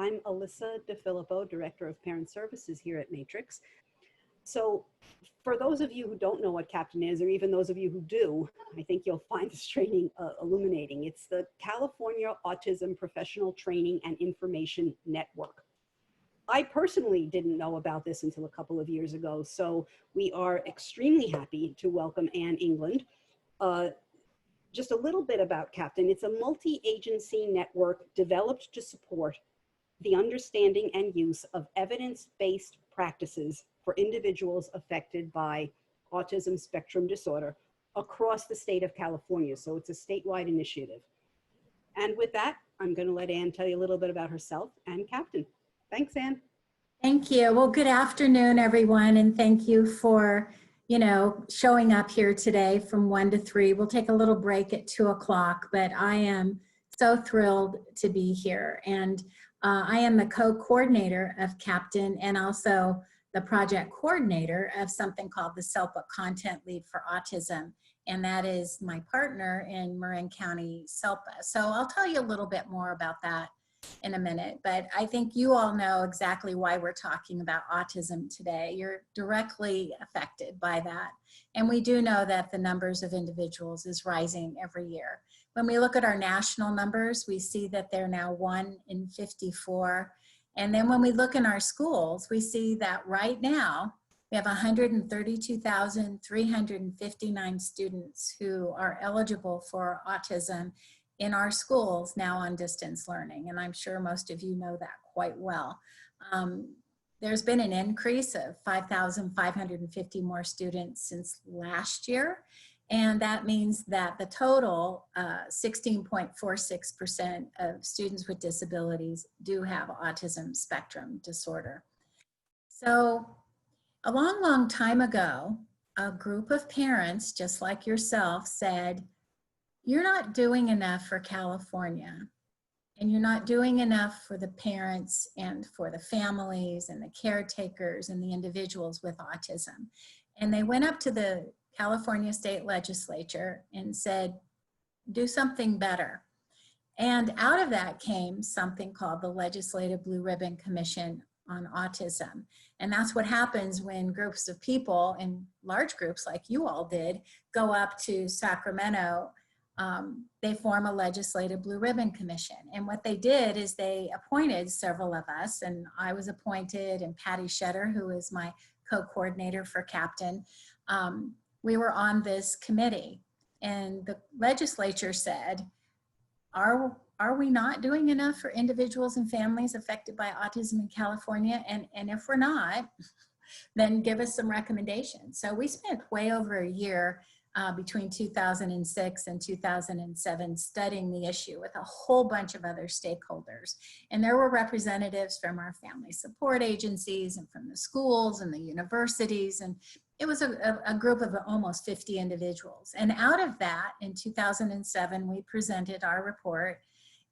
I'm Alyssa DeFilippo, Director of Parent Services here at Matrix. So for those of you who don't know what CAPTAIN is, or even those of you who do, I think you'll find this training illuminating. It's the California Autism Professional Training and Information Network. I personally didn't know about this until a couple of years ago, so we are extremely happy to welcome Anne England. Just a little bit about CAPTAIN. It's a multi-agency network developed to support the understanding and use of evidence-based practices for individuals affected by autism spectrum disorder across the state of California. So it's a statewide initiative. And with that, I'm going to let Anne tell you a little bit about herself and CAPTAIN. Thanks, Anne. Thank you. Well, good afternoon, everyone, and thank you for showing up here today from 1 to 3. We'll take a little break at 2 o'clock, but I am so thrilled to be here. And I am the co-coordinator of CAPTAIN and also the project coordinator of something called the SELPA Content Lead for Autism. And that is my partner in Marin County, SELPA. So I'll tell you a little bit more about that in a minute, but I think you all know exactly why we're talking about autism today. You're directly affected by that. And we do know that the numbers of individuals is rising every year. When we look at our national numbers, we see that they're now 1 in 54. And then when we look in our schools, we see that right now we have 132,359 students who are eligible for autism in our schools now on distance learning. And I'm sure most of you know that quite well. There's been an increase of 5,550 more students since last year. And that means that the total 16.46% of students with disabilities do have autism spectrum disorder. So a long, long time ago, a group of parents, just like yourself, said, you're not doing enough for California, and you're not doing enough for the parents and for the families and the caretakers and the individuals with autism. And they went up to the California State Legislature and said, do something better. And out of that came something called the Legislative Blue Ribbon Commission on Autism. And that's what happens when groups of people, in large groups like you all did, go up to Sacramento. They form a legislative blue ribbon commission. And what they did is they appointed several of us, and I was appointed, and Patty Shetter, who is my co-coordinator for CAPTAIN, we were on this committee. And the legislature said, are we not doing enough for individuals and families affected by autism in California? And if we're not, then give us some recommendations. So we spent way over a year between 2006 and 2007 studying the issue with a whole bunch of other stakeholders. And there were representatives from our family support agencies and from the schools and the universities. And it was a group of almost 50 individuals. And out of that, in 2007, we presented our report.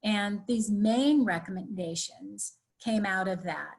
And these main recommendations came out of that.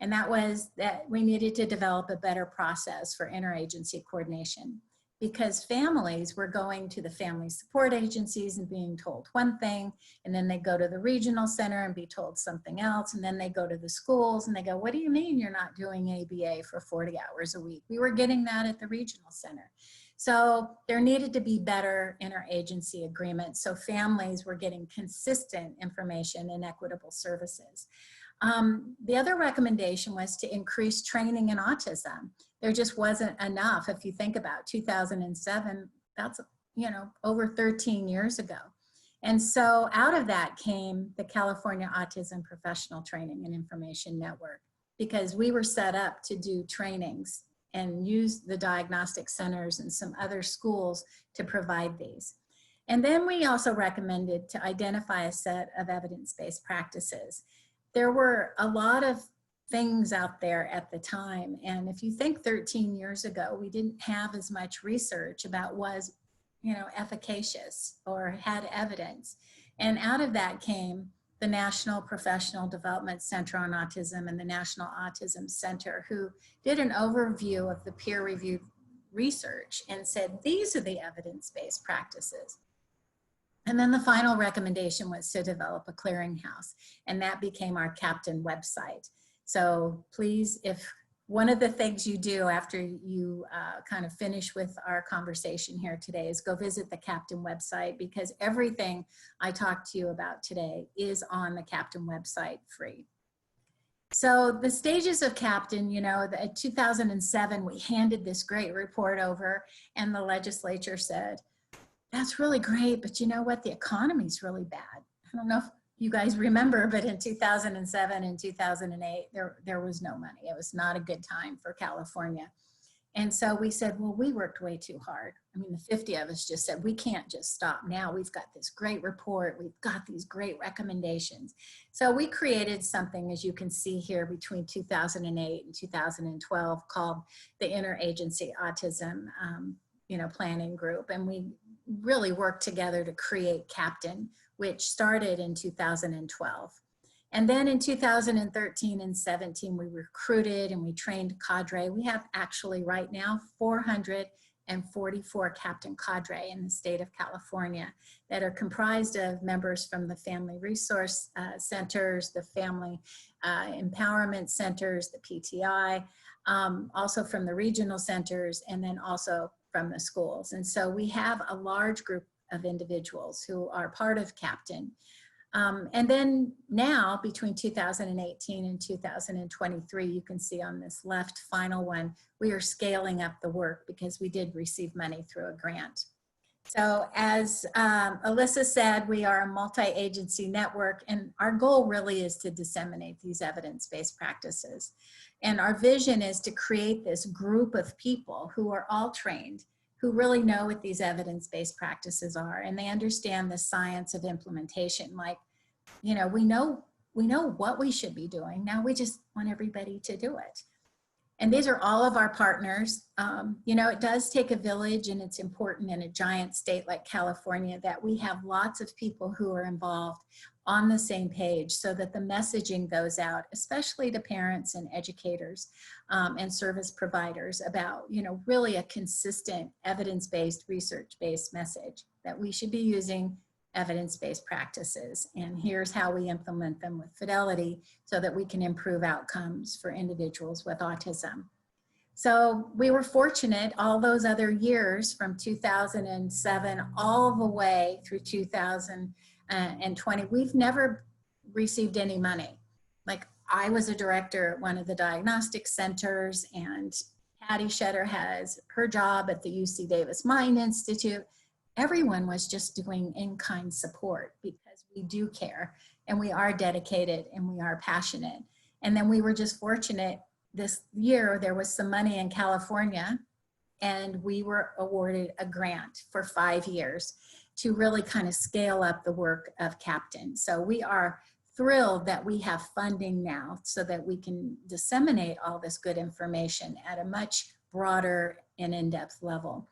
And that was that we needed to develop a better process for interagency coordination, because families were going to the family support agencies and being told one thing, and then they go to the regional center and be told something else, and then they go to the schools and they go, what do you mean you're not doing ABA for 40 hours a week? We were getting that at the regional center. So there needed to be better interagency agreements so families were getting consistent information and equitable services. The other recommendation was to increase training in autism. There just wasn't enough. If you think about 2007, that's, over 13 years ago. And so out of that came the California Autism Professional Training and Information Network, because we were set up to do trainings and use the diagnostic centers and some other schools to provide these. And then we also recommended to identify a set of evidence-based practices. There were a lot of things out there at the time. And if you think 13 years ago, we didn't have as much research about was, efficacious or had evidence. And out of that came the National Professional Development Center on Autism and the National Autism Center, who did an overview of the peer-reviewed research and said, these are the evidence-based practices. And then the final recommendation was to develop a clearinghouse, and that became our Captain website. So please, if one of the things you do after you kind of finish with our conversation here today is go visit the Captain website, because everything I talked to you about today is on the Captain website free. So the stages of Captain, you know, in 2007, we handed this great report over, and the legislature said, that's really great, but you know what? The economy's really bad. I don't know if you guys remember, but in 2007 and 2008, there was no money. It was not a good time for California. And so we said, well, we worked way too hard. I mean, the 50 of us just said, we can't just stop now. We've got this great report. We've got these great recommendations. So we created something, as you can see here, between 2008 and 2012 called the Interagency Autism Planning Group. And we really worked together to create Captain, which started in 2012. And then in 2013 and 17, we recruited and we trained cadre. We have actually right now 444 Captain cadre in the state of California that are comprised of members from the family resource centers, the family empowerment centers, the PTI, also from the regional centers, and then also from the schools. And so we have a large group of individuals who are part of Captain. And then now, between 2018 and 2023, you can see on this left final one, we are scaling up the work because we did receive money through a grant. So as Alyssa said, we are a multi-agency network, and our goal really is to disseminate these evidence-based practices. And our vision is to create this group of people who are all trained, who really know what these evidence-based practices are, and they understand the science of implementation. Like, you know, we know what we should be doing. Now we just want everybody to do it. And these are all of our partners. You know, it does take a village, and it's important in a giant state like California that we have lots of people who are involved on the same page so that the messaging goes out, especially to parents and educators and service providers about, you know, really a consistent evidence-based, research-based message that we should be using evidence-based practices. And here's how we implement them with fidelity so that we can improve outcomes for individuals with autism. So we were fortunate all those other years from 2007 all the way through 2020, we've never received any money. Like, I was a director at one of the diagnostic centers, and Patty Shetter has her job at the UC Davis Mind Institute. Everyone was just doing in-kind support because we do care, and we are dedicated, and we are passionate. And then we were just fortunate this year, there was some money in California, and we were awarded a grant for 5 years to really kind of scale up the work of Captain. So we are thrilled that we have funding now so that we can disseminate all this good information at a much broader and in-depth level.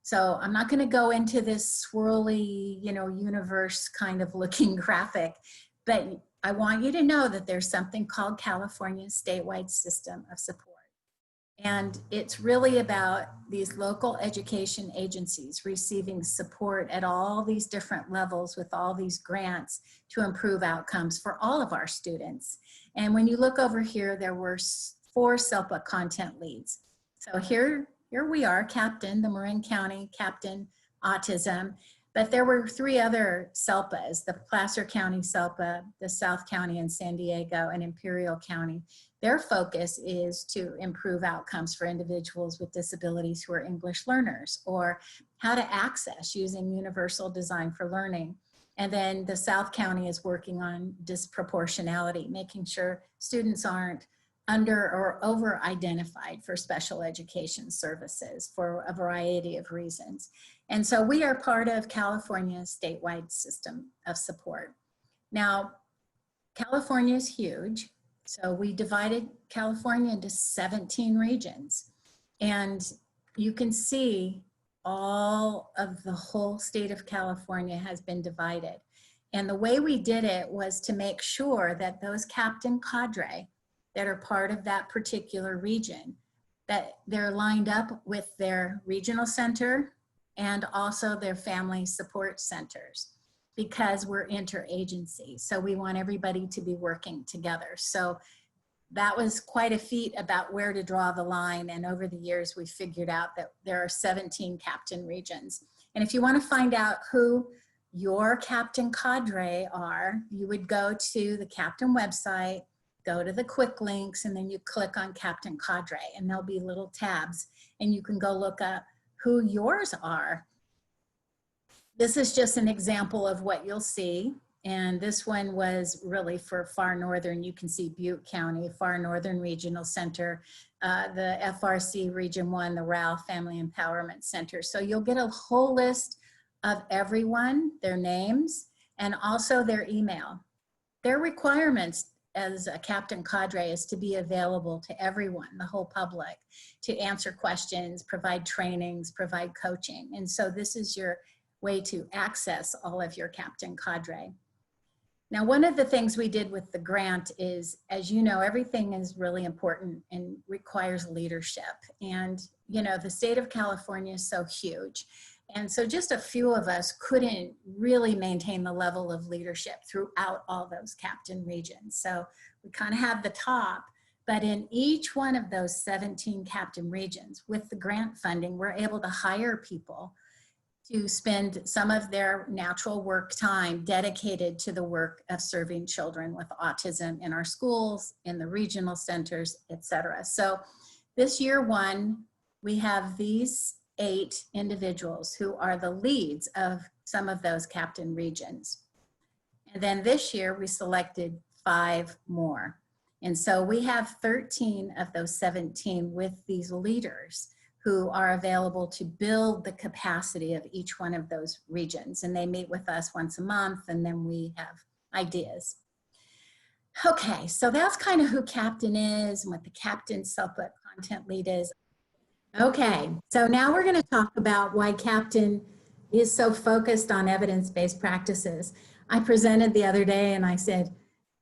So I'm not going to go into this swirly, you know, universe kind of looking graphic, but I want you to know that there's something called California's statewide system of support. And it's really about these local education agencies receiving support at all these different levels with all these grants to improve outcomes for all of our students. And when you look over here, there were 4 SELPA content leads. So here we are, Captain, the Marin County Captain Autism. But there were 3 other SELPAs, the Placer County SELPA, the South County and San Diego, and Imperial County. Their focus is to improve outcomes for individuals with disabilities who are English learners, or how to access using universal design for learning. And then the South County is working on disproportionality, making sure students aren't under or over identified for special education services for a variety of reasons. And so we are part of California's statewide system of support. Now, California is huge. So we divided California into 17 regions. And you can see all of the whole state of California has been divided. And the way we did it was to make sure that those Captain cadre that are part of that particular region, that they're lined up with their regional center and also their family support centers. because we're interagency. So we want everybody to be working together. So that was quite a feat about where to draw the line. And over the years, we figured out that there are 17 captain regions. And if you want to find out who your captain cadre are, you would go to the captain website, go to the quick links, and then you click on captain cadre, and there'll be little tabs, and you can go look up who yours are. This is just an example of what you'll see. And this one was really for far northern. You can see Butte County, far northern regional center, the FRC region 1, the RAL Family Empowerment Center. So you'll get a whole list of everyone, their names, and also their email. Their requirements as a captain cadre is to be available to everyone, the whole public, to answer questions, provide trainings, provide coaching. And so this is your way to access all of your captain cadre. Now, one of the things we did with the grant is, as you know, everything is really important and requires leadership. And, you know, the state of California is so huge. And so just a few of us couldn't really maintain the level of leadership throughout all those captain regions. So we kind of have the top, but in each one of those 17 captain regions, with the grant funding, we're able to hire people to spend some of their natural work time dedicated to the work of serving children with autism in our schools, in the regional centers, etc. So this year one, we have these 8 individuals who are the leads of some of those captain regions. And then this year we selected 5 more. And so we have 13 of those 17 with these leaders who are available to build the capacity of each one of those regions. And they meet with us once a month, and then we have ideas. Okay, so that's kind of who captain is and what the captain SELPA content lead is. Okay, so now we're going to talk about why captain is so focused on evidence-based practices. I presented the other day and I said,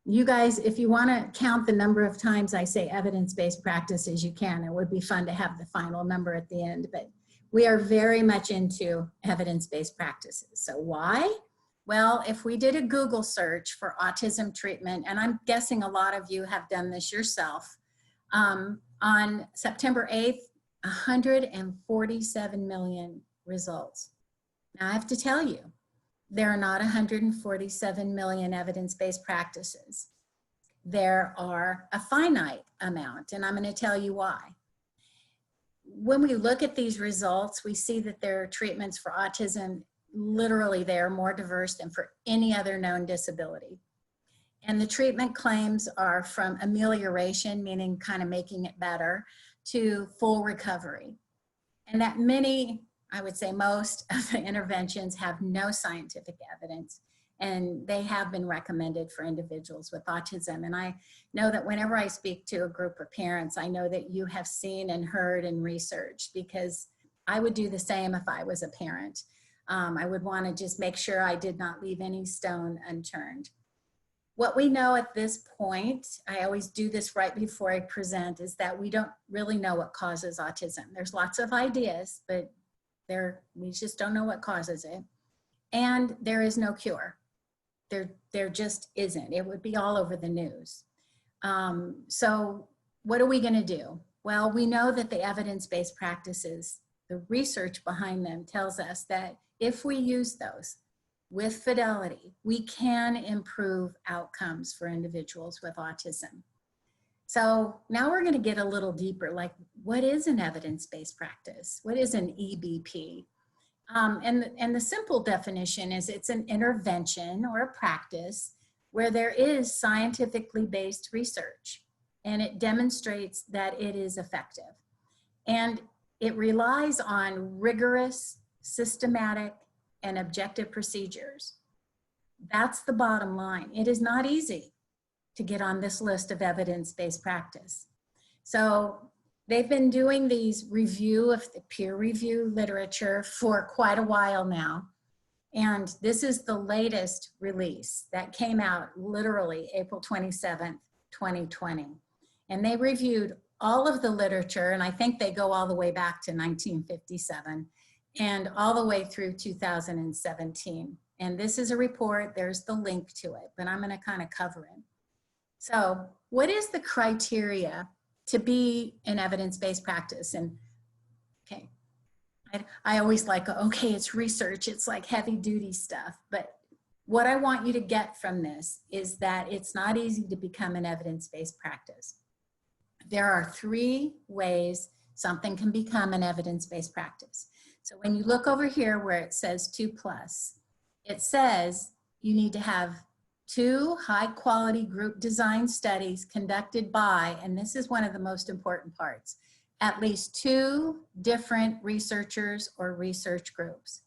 you guys, if you want to count the number of times I say evidence-based practices, you can. It would be fun to have the final number at the end, but we are very much into evidence-based practices. So why? Well, if we did a Google search for autism treatment, and I'm guessing a lot of you have done this yourself, on September 8th, 147 million results. Now I have to tell you, there are not 147 million evidence-based practices. There are a finite amount, and I'm going to tell you why. When we look at these results, we see that there are treatments for autism, literally they are more diverse than for any other known disability. And the treatment claims are from amelioration, meaning kind of making it better, to full recovery. And that many, I would say most of the interventions have no scientific evidence, and they have been recommended for individuals with autism. And I know that whenever I speak to a group of parents, I know that you have seen and heard and researched, because I would do the same if I was a parent. I would want to just make sure I did not leave any stone unturned. What we know at this point, I always do this right before I present, is that we don't really know what causes autism. There's lots of ideas, but we just don't know what causes it. And there is no cure. There just isn't. It would be all over the news. So what are we going to do? Well, we know that the evidence-based practices, the research behind them tells us that if we use those with fidelity, we can improve outcomes for individuals with autism. So now we're going to get a little deeper, like what is an evidence-based practice? What is an EBP? And the simple definition is it's an intervention or a practice where there is scientifically based research, and it demonstrates that it is effective. And it relies on rigorous, systematic, and objective procedures. That's the bottom line. It is not easy to get on this list of evidence-based practice. So they've been doing these review of the peer review literature for quite a while now. And this is the latest release that came out literally April 27th, 2020. And they reviewed all of the literature, and I think they go all the way back to 1957 and all the way through 2017. And this is a report, there's the link to it, but I'm gonna kind of cover it. So what is the criteria to be an evidence-based practice? And okay, I always like, okay, it's research, it's like heavy duty stuff, but what I want you to get from this is that it's not easy to become an evidence-based practice. There are 3 ways something can become an evidence-based practice. So when you look over here where it says 2+, it says you need to have 2 high-quality group design studies conducted by, and this is one of the most important parts, at least 2 different researchers or research groups.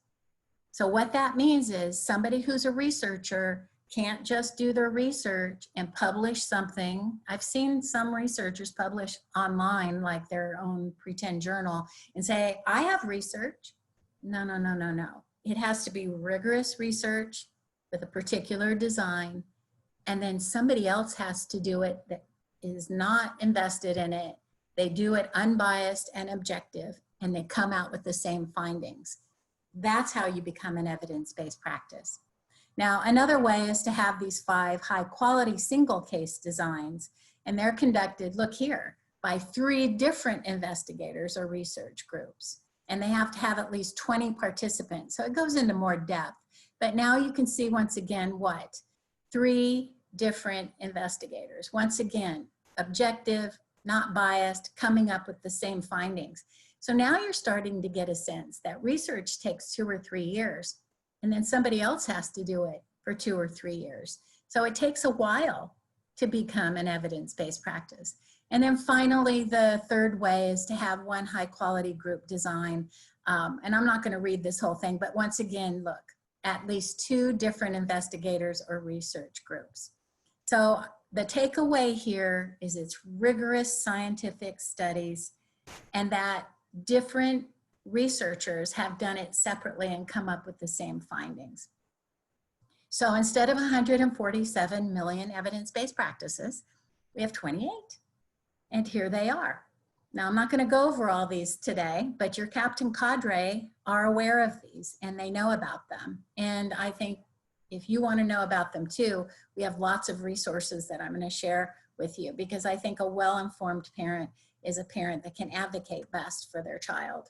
So what that means is somebody who's a researcher can't just do their research and publish something. I've seen some researchers publish online, like their own pretend journal, and say, I have research. No, no, no, no, no. It has to be rigorous research with a particular design, and then somebody else has to do it that is not invested in it. They do it unbiased and objective, and they come out with the same findings. That's how you become an evidence-based practice. Now, another way is to have these 5 high-quality single case designs, and they're conducted, look here, by 3 different investigators or research groups. And they have to have at least 20 participants. So it goes into more depth. But now you can see once again what? 3 different investigators. Once again, objective, not biased, coming up with the same findings. So now you're starting to get a sense that research takes 2 or 3 years, and then somebody else has to do it for 2 or 3 years. So it takes a while to become an evidence-based practice. And then finally, the 3rd way is to have 1 high-quality group design. And I'm not going to read this whole thing, but once again, look, at least 2 different investigators or research groups. So the takeaway here is it's rigorous scientific studies, and that different researchers have done it separately and come up with the same findings. So instead of 147 million evidence-based practices, we have 28, and here they are. Now, I'm not going to go over all these today, but your captain cadre are aware of these and they know about them. And I think if you want to know about them too, we have lots of resources that I'm going to share with you, because I think a well-informed parent is a parent that can advocate best for their child.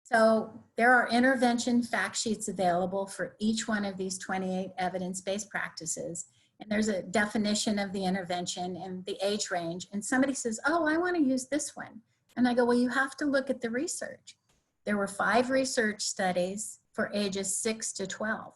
So there are intervention fact sheets available for each one of these 28 evidence-based practices. And there's a definition of the intervention and the age range. And somebody says, oh, I want to use this one. And I go, well, you have to look at the research. There were 5 research studies for ages 6 to 12.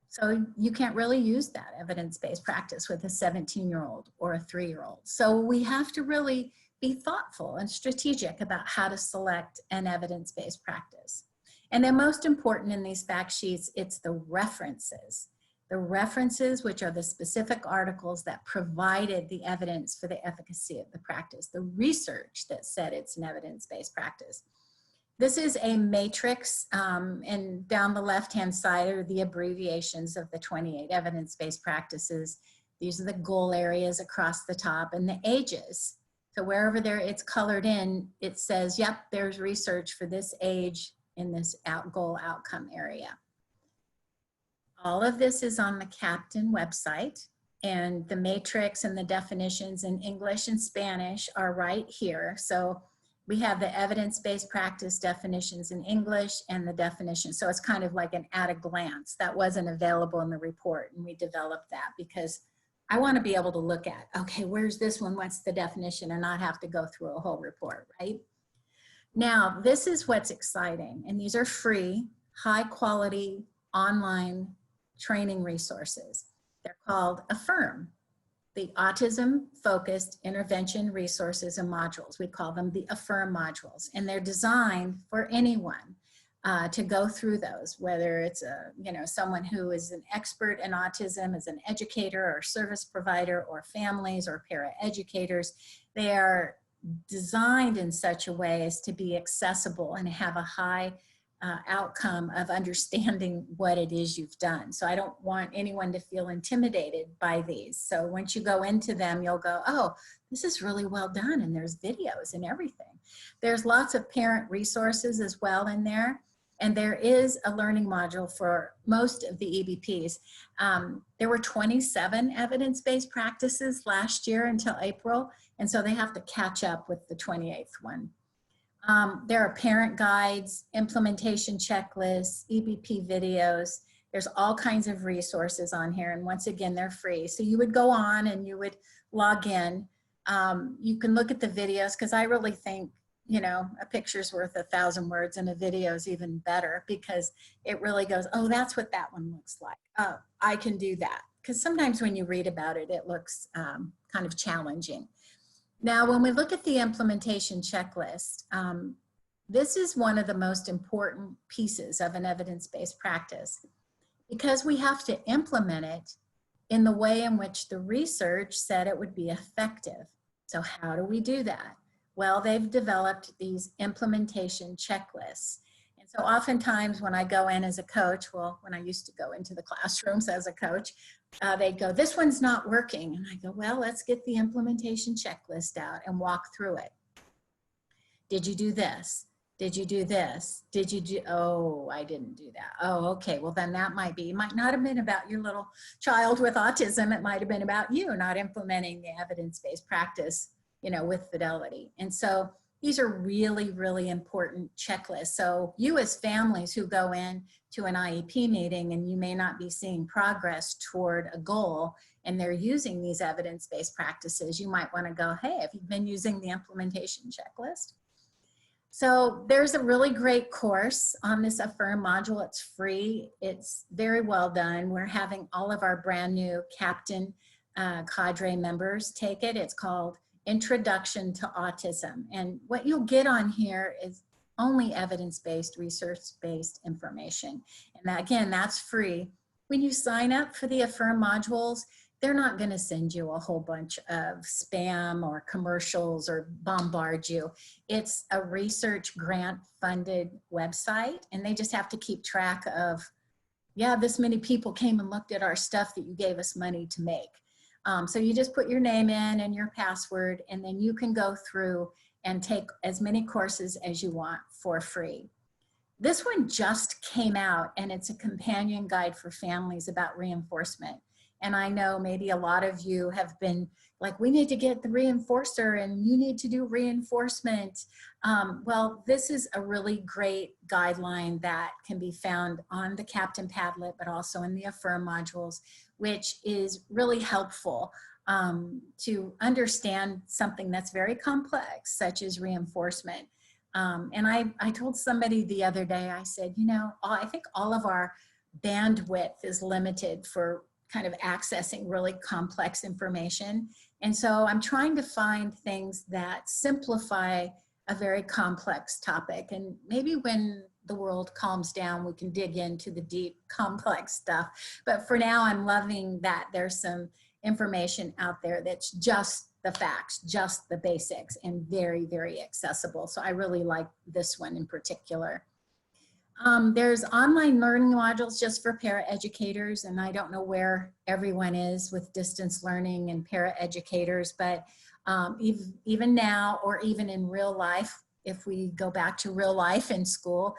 So you can't really use that evidence-based practice with a 17-year-old or a 3-year-old. So we have to really be thoughtful and strategic about how to select an evidence-based practice. And then most important in these fact sheets, it's the references. The references, which are the specific articles that provided the evidence for the efficacy of the practice, the research that said it's an evidence-based practice. This is a matrix, and down the left-hand side are the abbreviations of the 28 evidence-based practices. These are the goal areas across the top and the ages. So wherever there it's colored in, it says, yep, there's research for this age in this goal outcome area. All of this is on the Captain website, and the matrix and the definitions in English and Spanish are right here. So we have the evidence-based practice definitions in English and the definition. So it's kind of like an at a glance. That wasn't available in the report, and we developed that because I want to be able to look at, okay, where's this one? What's the definition? And not have to go through a whole report, right? Now, this is what's exciting. And these are free, high quality online training resources. They're called AFFIRM, the Autism Focused Intervention Resources and Modules. We call them the AFFIRM modules. And they're designed for anyone to go through those, whether it's someone who is an expert in autism, as an educator or service provider, or families or paraeducators. They are designed in such a way as to be accessible and have a high outcome of understanding what it is you've done. So I don't want anyone to feel intimidated by these. So once you go into them, you'll go, oh, this is really well done, and there's videos and everything. There's lots of parent resources as well in there. And there is a learning module for most of the EBPs. There were 27 evidence-based practices last year until April, and so they have to catch up with the 28th one. There are parent guides, implementation checklists, EBP videos. There's all kinds of resources on here, and once again, they're free. So you would go on and you would log in. You can look at the videos, because I really think, you know, a picture's worth 1,000 words, and a video is even better, because it really goes, oh, that's what that one looks like. Oh, I can do that. Because sometimes when you read about it, it looks kind of challenging. Now, when we look at the implementation checklist, this is one of the most important pieces of an evidence-based practice, because we have to implement it in the way in which the research said it would be effective. So how do we do that? Well, they've developed these implementation checklists. And so oftentimes when I go in as a coach, well, when I used to go into the classrooms as a coach, they'd go, this one's not working. And I go, well, let's get the implementation checklist out and walk through it. Did you do this? Did you do this? Did you do, oh, I didn't do that. Oh, okay, well then that might be, it might not have been about your little child with autism. It might have been about you not implementing the evidence-based practice, you know, with fidelity. And so these are really, really important checklists. So you as families who go in to an IEP meeting and you may not be seeing progress toward a goal, and they're using these evidence-based practices, you might want to go, hey, have you been using the implementation checklist? So there's a really great course on this Affirm module. It's free. It's very well done. We're having all of our brand new captain cadre members take it. It's called Introduction to Autism. And what you'll get on here is only evidence-based, research-based information. And that, again, that's free. When you sign up for the Affirm modules, they're not going to send you a whole bunch of spam or commercials or bombard you. It's a research grant funded website, and they just have to keep track of, yeah, this many people came and looked at our stuff that you gave us money to make. So you just put your name in and your password, and then you can go through and take as many courses as you want for free. This one just came out, and it's a companion guide for families about reinforcement. And I know maybe a lot of you have been like, we need to get the reinforcer and you need to do reinforcement. Well, this is a really great guideline that can be found on the Captain Padlet, but also in the Affirm modules, which is really helpful to understand something that's very complex, such as reinforcement. And I told somebody the other day, I said, you know, I think all of our bandwidth is limited for kind of accessing really complex information. And so I'm trying to find things that simplify a very complex topic. And maybe when the world calms down, we can dig into the deep, complex stuff. But for now, I'm loving that there's some information out there that's just the facts, just the basics, and very, very accessible. So I really like this one in particular. There's online learning modules just for paraeducators, and I don't know where everyone is with distance learning and paraeducators, but even now, or even in real life, if we go back to real life in school,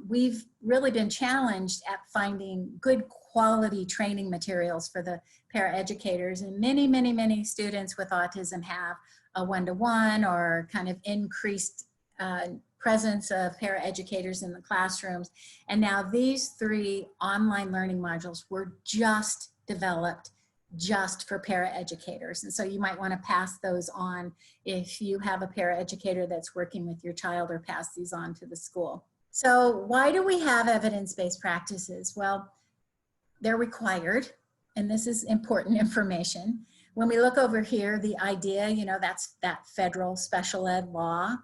we've really been challenged at finding good quality training materials for the paraeducators, and many, many, many students with autism have a one-to-one or kind of increased presence of paraeducators in the classrooms. And now these 3 online learning modules were just developed just for paraeducators. And so you might want to pass those on if you have a paraeducator that's working with your child, or pass these on to the school. So why do we have evidence-based practices? Well, they're required, and this is important information. When we look over here, the idea, you know, that's that federal special ed law.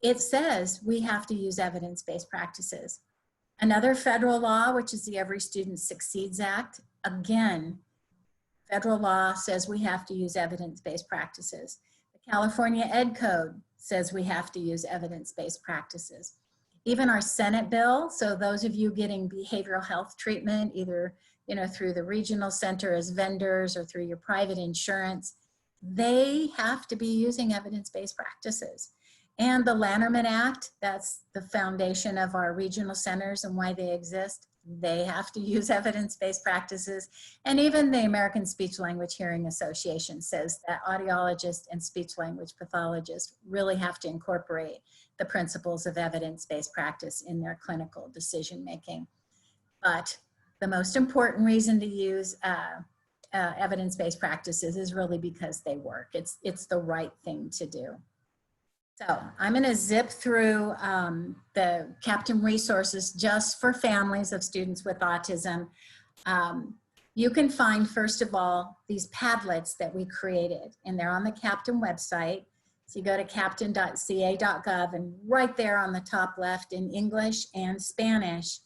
It says we have to use evidence-based practices. Another federal law, which is the Every Student Succeeds Act, again, federal law says we have to use evidence-based practices. The California Ed Code says we have to use evidence-based practices. Even our Senate bill, so those of you getting behavioral health treatment, either, you know, through the regional center as vendors or through your private insurance, they have to be using evidence-based practices. And the Lanterman Act, that's the foundation of our regional centers and why they exist. They have to use evidence-based practices. And even the American Speech Language Hearing Association says that audiologists and speech language pathologists really have to incorporate the principles of evidence-based practice in their clinical decision-making. But the most important reason to use evidence-based practices is really because they work. It's the right thing to do. So I'm going to zip through the Captain resources just for families of students with autism. You can find, first of all, these Padlets that we created, and they're on the Captain website. So you go to captain.ca.gov, and right there on the top left in English and Spanish,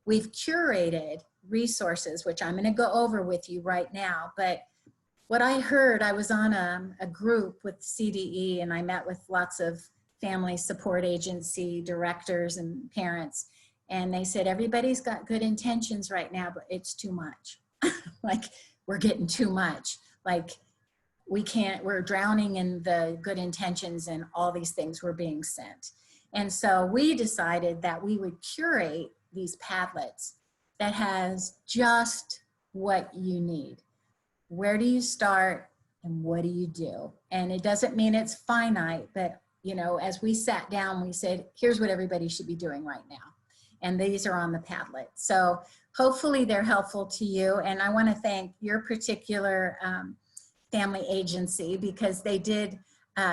we've curated resources, which I'm going to go over with you right now. But what I heard, I was on a group with CDE, and I met with lots of family support agency directors and parents, and they said, everybody's got good intentions right now, but it's too much. Like, we're getting too much. Like, we're drowning in the good intentions and all these things were being sent. And so we decided that we would curate these Padlets that has just what you need. Where do you start and what do you do? And it doesn't mean it's finite, but you know, as we sat down, we said, here's what everybody should be doing right now. And these are on the Padlet. So hopefully they're helpful to you. And I want to thank your particular family agency, because they did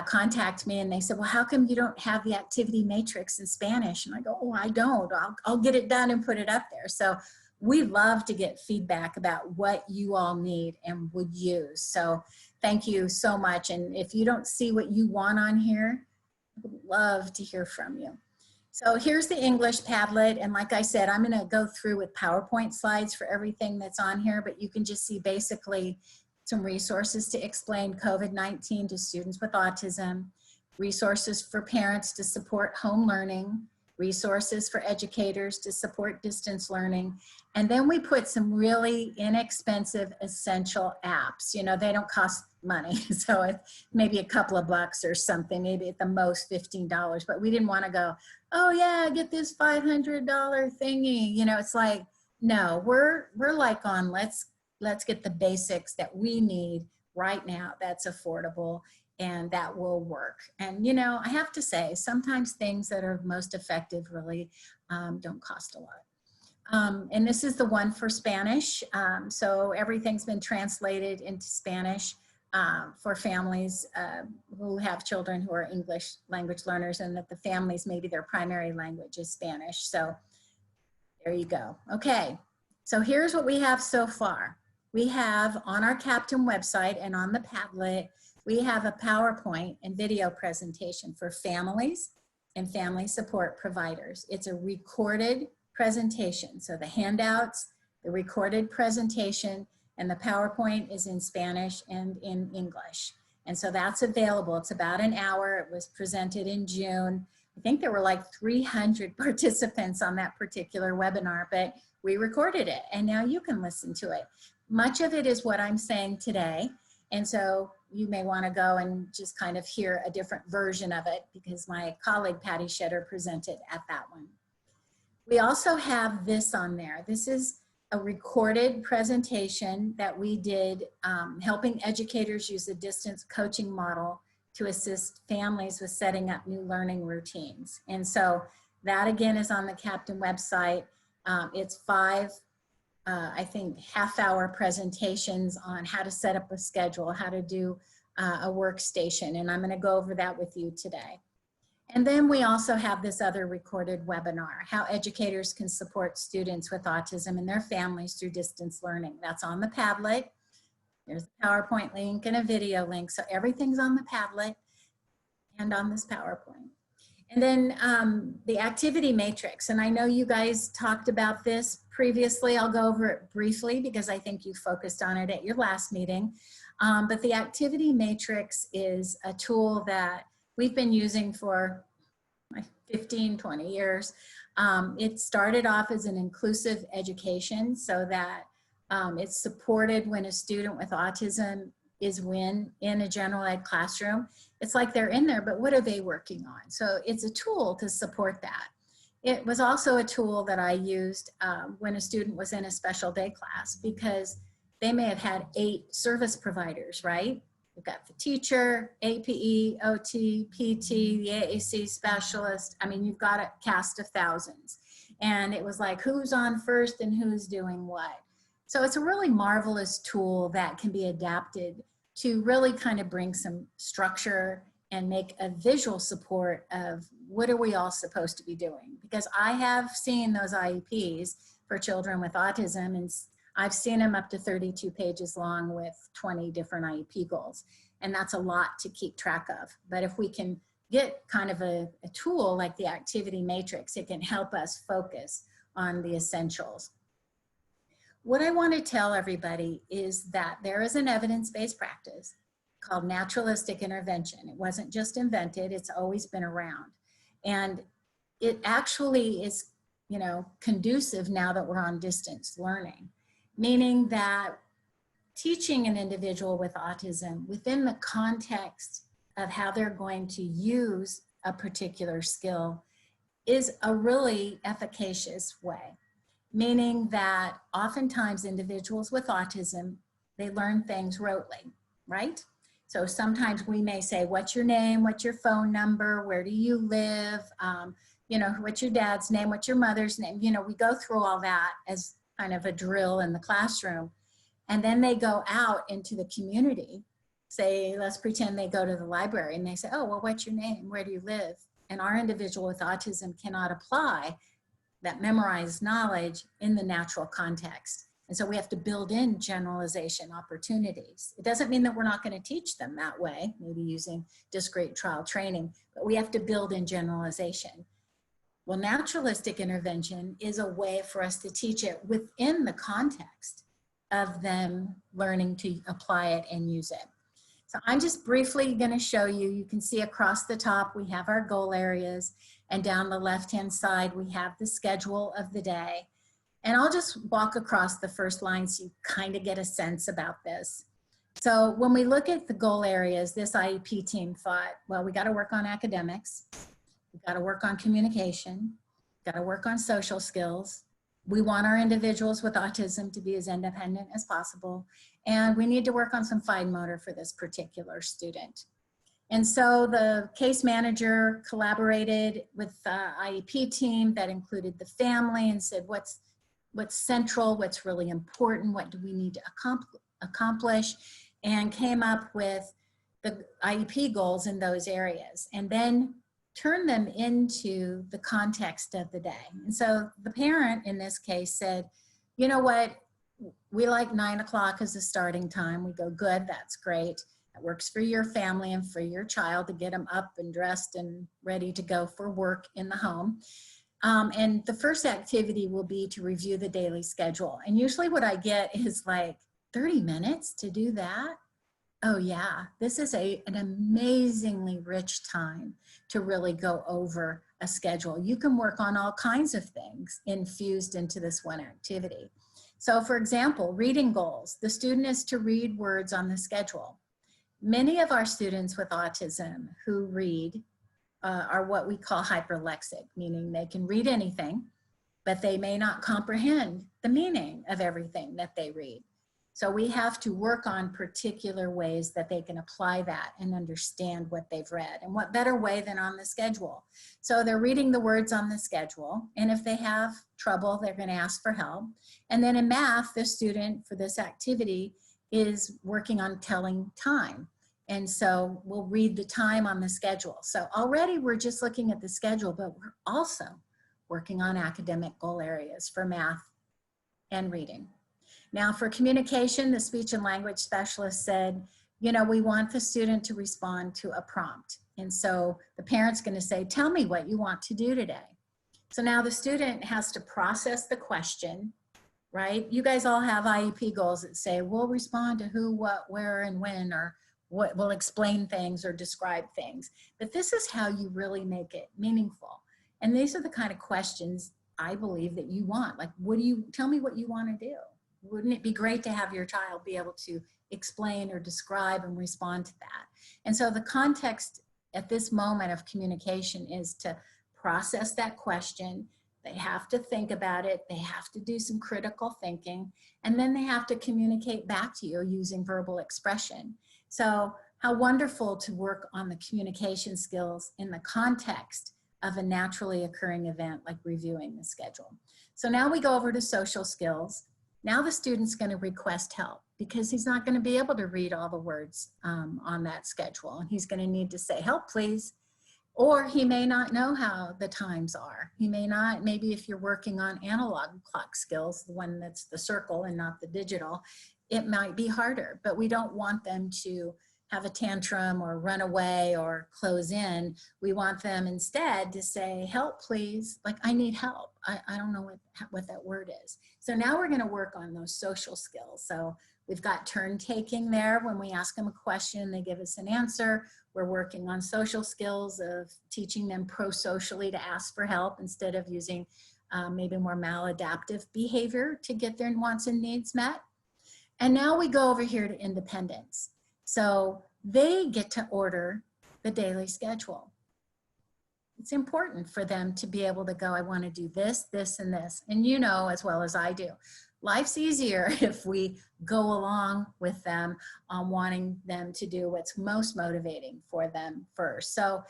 contact me and they said, well, how come you don't have the activity matrix in Spanish? And I go, oh, I don't. I'll get it done and put it up there. So we love to get feedback about what you all need and would use. So thank you so much. And if you don't see what you want on here, I would love to hear from you. So here's the English Padlet. And like I said, I'm going to go through with PowerPoint slides for everything that's on here, but you can just see basically some resources to explain COVID-19 to students with autism, resources for parents to support home learning, resources for educators to support distance learning. And then we put some really inexpensive essential apps. You know, they don't cost money. So it's maybe a couple of bucks or something, maybe at the most $15, but we didn't want to go, oh yeah, get this $500 thingy. You know, it's like, no, we're like on, let's get the basics that we need right now that's affordable and that will work. And, you know, I have to say, sometimes things that are most effective really don't cost a lot. And this is the one for Spanish. So everything's been translated into Spanish for families who have children who are English language learners, and that the families, maybe their primary language is Spanish. So there you go. Okay, so here's what we have so far. We have on our Captain website and on the Padlet, we have a PowerPoint and video presentation for families and family support providers. It's a recorded presentation. So the handouts, the recorded presentation, and the PowerPoint is in Spanish and in English. And so that's available. It's about an hour. It was presented in June. I think there were like 300 participants on that particular webinar, but we recorded it and now you can listen to it. Much of it is what I'm saying today. And so you may want to go and just kind of hear a different version of it because my colleague Patty Shedder presented at that one. We also have this on there. This is a recorded presentation that we did helping educators use the distance coaching model to assist families with setting up new learning routines. And so that again is on the Captain website. It's 5 I think half-hour presentations on how to set up a schedule, how to do a workstation, and I'm going to go over that with you today. And then we also have this other recorded webinar, how educators can support students with autism and their families through distance learning. That's on the Padlet. There's a PowerPoint link and a video link, so everything's on the Padlet and on this PowerPoint. And then the activity matrix, and I know you guys talked about this previously. I'll go over it briefly because I think you focused on it at your last meeting. But the activity matrix is a tool that we've been using for like 15, 20 years. It started off as an inclusive education so that it's supported when a student with autism is when in a general ed classroom, it's like they're in there, but what are they working on? So it's a tool to support that. It was also a tool that I used when a student was in a special day class, because they may have had 8 service providers, right? You've got the teacher, APE, OT, PT, the AAC specialist. I mean, you've got a cast of thousands. And it was like, who's on first and who's doing what? So it's a really marvelous tool that can be adapted to really kind of bring some structure and make a visual support of what are we all supposed to be doing? Because I have seen those IEPs for children with autism, and I've seen them up to 32 pages long with 20 different IEP goals. And that's a lot to keep track of. But if we can get kind of a tool like the activity matrix, it can help us focus on the essentials. What I want to tell everybody is that there is an evidence-based practice called naturalistic intervention. It wasn't just invented, it's always been around. And it actually is, you know, conducive now that we're on distance learning, meaning that teaching an individual with autism within the context of how they're going to use a particular skill is a really efficacious way. Meaning that oftentimes individuals with autism, they learn things rotely, right? So sometimes we may say, what's your name? What's your phone number? Where do you live? You know, what's your dad's name? What's your mother's name? You know, we go through all that as kind of a drill in the classroom. And then they go out into the community. Say, let's pretend they go to the library and they say, oh, well, what's your name? Where do you live? And our individual with autism cannot apply that memorized knowledge in the natural context. And so we have to build in generalization opportunities. It doesn't mean that we're not going to teach them that way, maybe using discrete trial training, but we have to build in generalization. Well, naturalistic intervention is a way for us to teach it within the context of them learning to apply it and use it. So I'm just briefly going to show you, you can see across the top we have our goal areas, and down the left-hand side we have the schedule of the day. And I'll just walk across the first line so you kind of get a sense about this. So when we look at the goal areas, this IEP team thought, well, we got to work on academics, we got to work on communication, got to work on social skills. We want our individuals with autism to be as independent as possible, and we need to work on some fine motor for this particular student. And so the case manager collaborated with the IEP team that included the family and said, what's central, what's really important, what do we need to accomplish, and came up with the IEP goals in those areas, and then turn them into the context of the day. And so the parent in this case said, you know what, we like 9 o'clock as a starting time. We go, good, that's great. It works for your family and for your child to get them up and dressed and ready to go for work in the home. And the first activity will be to review the daily schedule. And usually what I get is like 30 minutes to do that. Oh yeah, this is an amazingly rich time to really go over a schedule. You can work on all kinds of things infused into this one activity. So for example, reading goals. The student is to read words on the schedule. Many of our students with autism who read are what we call hyperlexic, meaning they can read anything, but they may not comprehend the meaning of everything that they read. So we have to work on particular ways that they can apply that and understand what they've read. And what better way than on the schedule? So they're reading the words on the schedule, and if they have trouble, they're going to ask for help. And then in math, the student for this activity is working on telling time. And so we'll read the time on the schedule. So already we're just looking at the schedule, but we're also working on academic goal areas for math and reading. Now for communication, the speech and language specialist said, you know, we want the student to respond to a prompt. And so the parent's going to say, tell me what you want to do today. So now the student has to process the question, right? You guys all have IEP goals that say, we'll respond to who, what, where, and when, or what will explain things or describe things. But this is how you really make it meaningful. And these are the kind of questions I believe that you want. Like, what do you, tell me what you want to do. Wouldn't it be great to have your child be able to explain or describe and respond to that. And so the context at this moment of communication is to process that question. They have to think about it. They have to do some critical thinking, and then they have to communicate back to you using verbal expression. So how wonderful to work on the communication skills in the context of a naturally occurring event like reviewing the schedule. So now we go over to social skills. Now the student's going to request help because he's not going to be able to read all the words on that schedule. And he's going to need to say, help, please. Or he may not know how the times are. He may not, maybe if you're working on analog clock skills, the one that's the circle and not the digital, it might be harder, but we don't want them to have a tantrum or run away or close in. We want them instead to say, help, please. Like, I need help. I don't know what that word is. So now we're going to work on those social skills. So we've got turn taking there. When we ask them a question, they give us an answer. We're working on social skills of teaching them pro-socially to ask for help instead of using maybe more maladaptive behavior to get their wants and needs met. And now we go over here to independence. So they get to order the daily schedule. It's important for them to be able to go, I want to do this, this, and this. And you know as well as I do, life's easier if we go along with them on wanting them to do what's most motivating for them first. So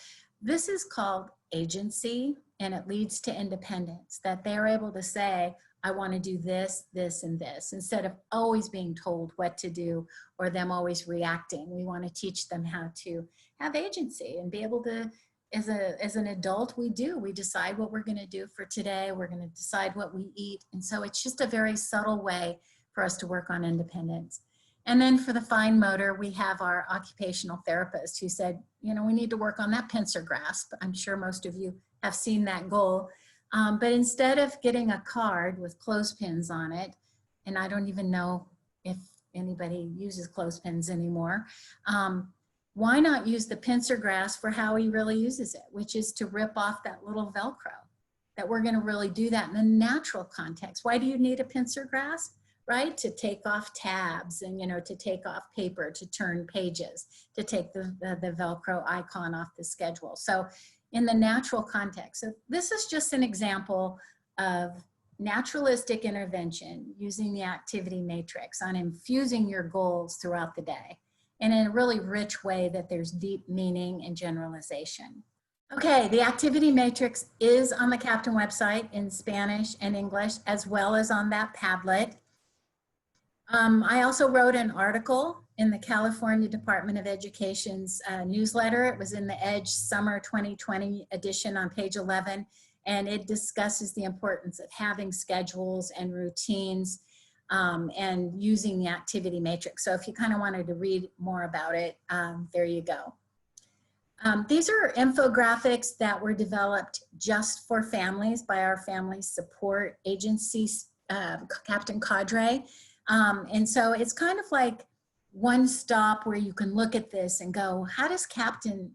this is called agency, and it leads to independence, that they're able to say, I want to do this, this, and this, instead of always being told what to do or them always reacting. We want to teach them how to have agency and be able to, as an adult, we decide what we're going to do for today. We're going to decide what we eat. And so it's just a very subtle way for us to work on independence. And then for the fine motor, we have our occupational therapist who said, you know, we need to work on that pincer grasp. I'm sure most of you have seen that goal. But instead of getting a card with clothespins on it, and I don't even know if anybody uses clothespins anymore, why not use the pincer grasp for how he really uses it, which is to rip off that little Velcro, that we're going to really do that in the natural context. Why do you need a pincer grasp? Right? To take off tabs and, you know, to take off paper, to turn pages, to take the Velcro icon off the schedule. So in the natural context. So this is just an example of naturalistic intervention using the activity matrix on infusing your goals throughout the day and in a really rich way that there's deep meaning and generalization. Okay, the activity matrix is on the Captain website in Spanish and English, as well as on that Padlet. I also wrote an article in the California Department of Education's newsletter. It was in the EDGE Summer 2020 edition on page 11, and it discusses the importance of having schedules and routines and using the activity matrix. So if you kind of wanted to read more about it, there you go. These are infographics that were developed just for families by our family support agency, Captain Cadre. And so it's kind of like one stop where you can look at this and go, how does Captain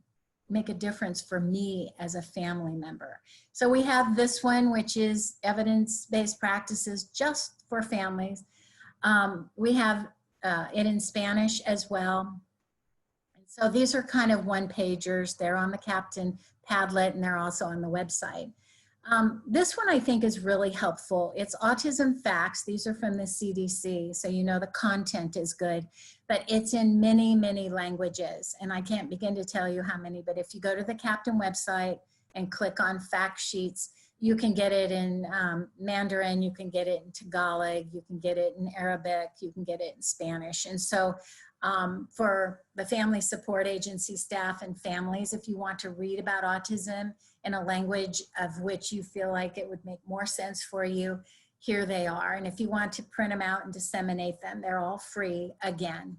make a difference for me as a family member? So we have this one, which is evidence-based practices just for families. We have it in Spanish as well. And so these are kind of one-pagers. They're on the Captain Padlet and they're also on the website. This one I think is really helpful. It's Autism Facts. These are from the CDC, so you know the content is good, but it's in many, many languages, and I can't begin to tell you how many, but if you go to the Captain website and click on fact sheets, you can get it in Mandarin, you can get it in Tagalog, you can get it in Arabic, you can get it in Spanish. And so for the family support agency staff and families, if you want to read about autism in a language of which you feel like it would make more sense for you, here they are. And if you want to print them out and disseminate them, they're all free again.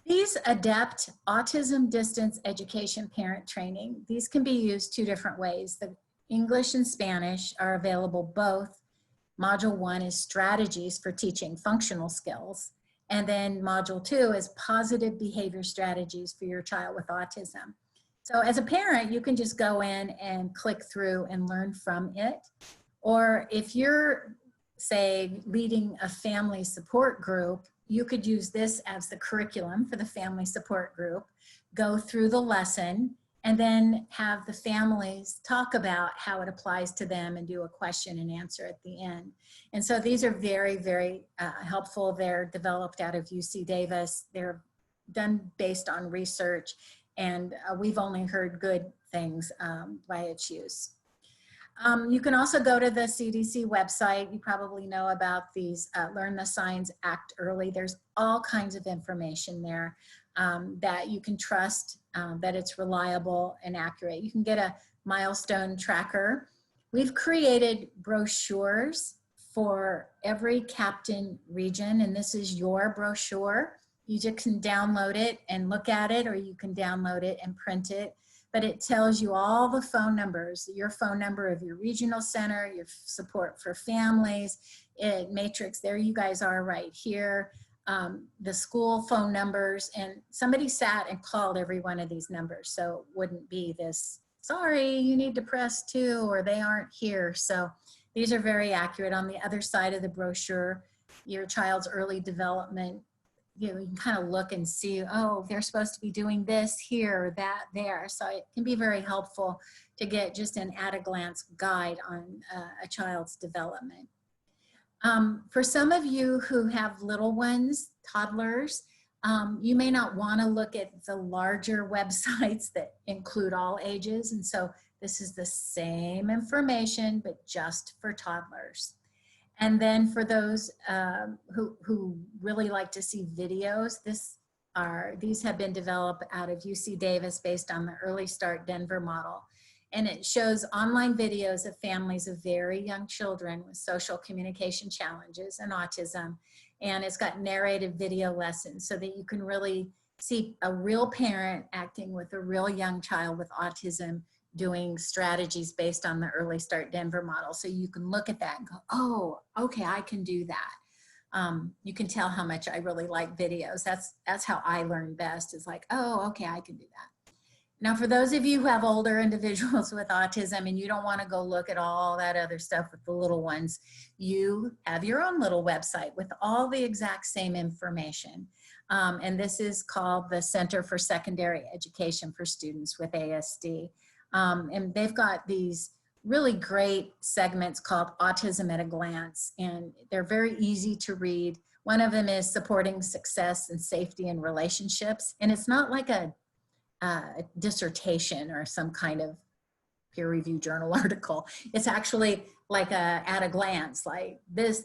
These ADEPT, Autism Distance Education Parent Training, these can be used two different ways. The English and Spanish are available both. Module 1 is strategies for teaching functional skills. And then module 2 is positive behavior strategies for your child with autism. So as a parent, you can just go in and click through and learn from it. Or if you're, say, leading a family support group, you could use this as the curriculum for the family support group, go through the lesson, and then have the families talk about how it applies to them and do a question and answer at the end. And so these are very, very helpful. They're developed out of UC Davis. They're done based on research, and we've only heard good things by its use. You can also go to the CDC website. You probably know about these Learn the Signs, Act Early. There's all kinds of information there that you can trust, that it's reliable and accurate. You can get a milestone tracker. We've created brochures for every captain region, and this is your brochure. You just can download it and look at it, or you can download it and print it. But it tells you all the phone numbers, your phone number of your regional center, your support for families, Matrix, there you guys are right here, the school phone numbers, and somebody sat and called every one of these numbers. So it wouldn't be this, sorry, you need to press 2 or they aren't here. So these are very accurate. On the other side of the brochure, your child's early development, you can kind of look and see, oh, they're supposed to be doing this here, that there. So it can be very helpful to get just an at-a-glance guide on a child's development. For some of you who have little ones, toddlers, you may not want to look at the larger websites that include all ages. And so this is the same information, but just for toddlers. And then for those who really like to see videos, these have been developed out of UC Davis based on the Early Start Denver model. And it shows online videos of families of very young children with social communication challenges and autism. And it's got narrated video lessons so that you can really see a real parent acting with a real young child with autism, doing strategies based on the Early Start Denver model. So you can look at that and go, oh, okay, I can do that. You can tell how much I really like videos. That's how I learn best, is like, oh, okay, I can do that. Now, for those of you who have older individuals with autism and you don't want to go look at all that other stuff with the little ones, you have your own little website with all the exact same information. And this is called the Center for Secondary Education for Students with ASD. And they've got these really great segments called Autism at a Glance, and they're very easy to read. One of them is Supporting Success and Safety in Relationships, and it's not like a dissertation or some kind of peer-reviewed journal article. It's actually like a at a glance, like this,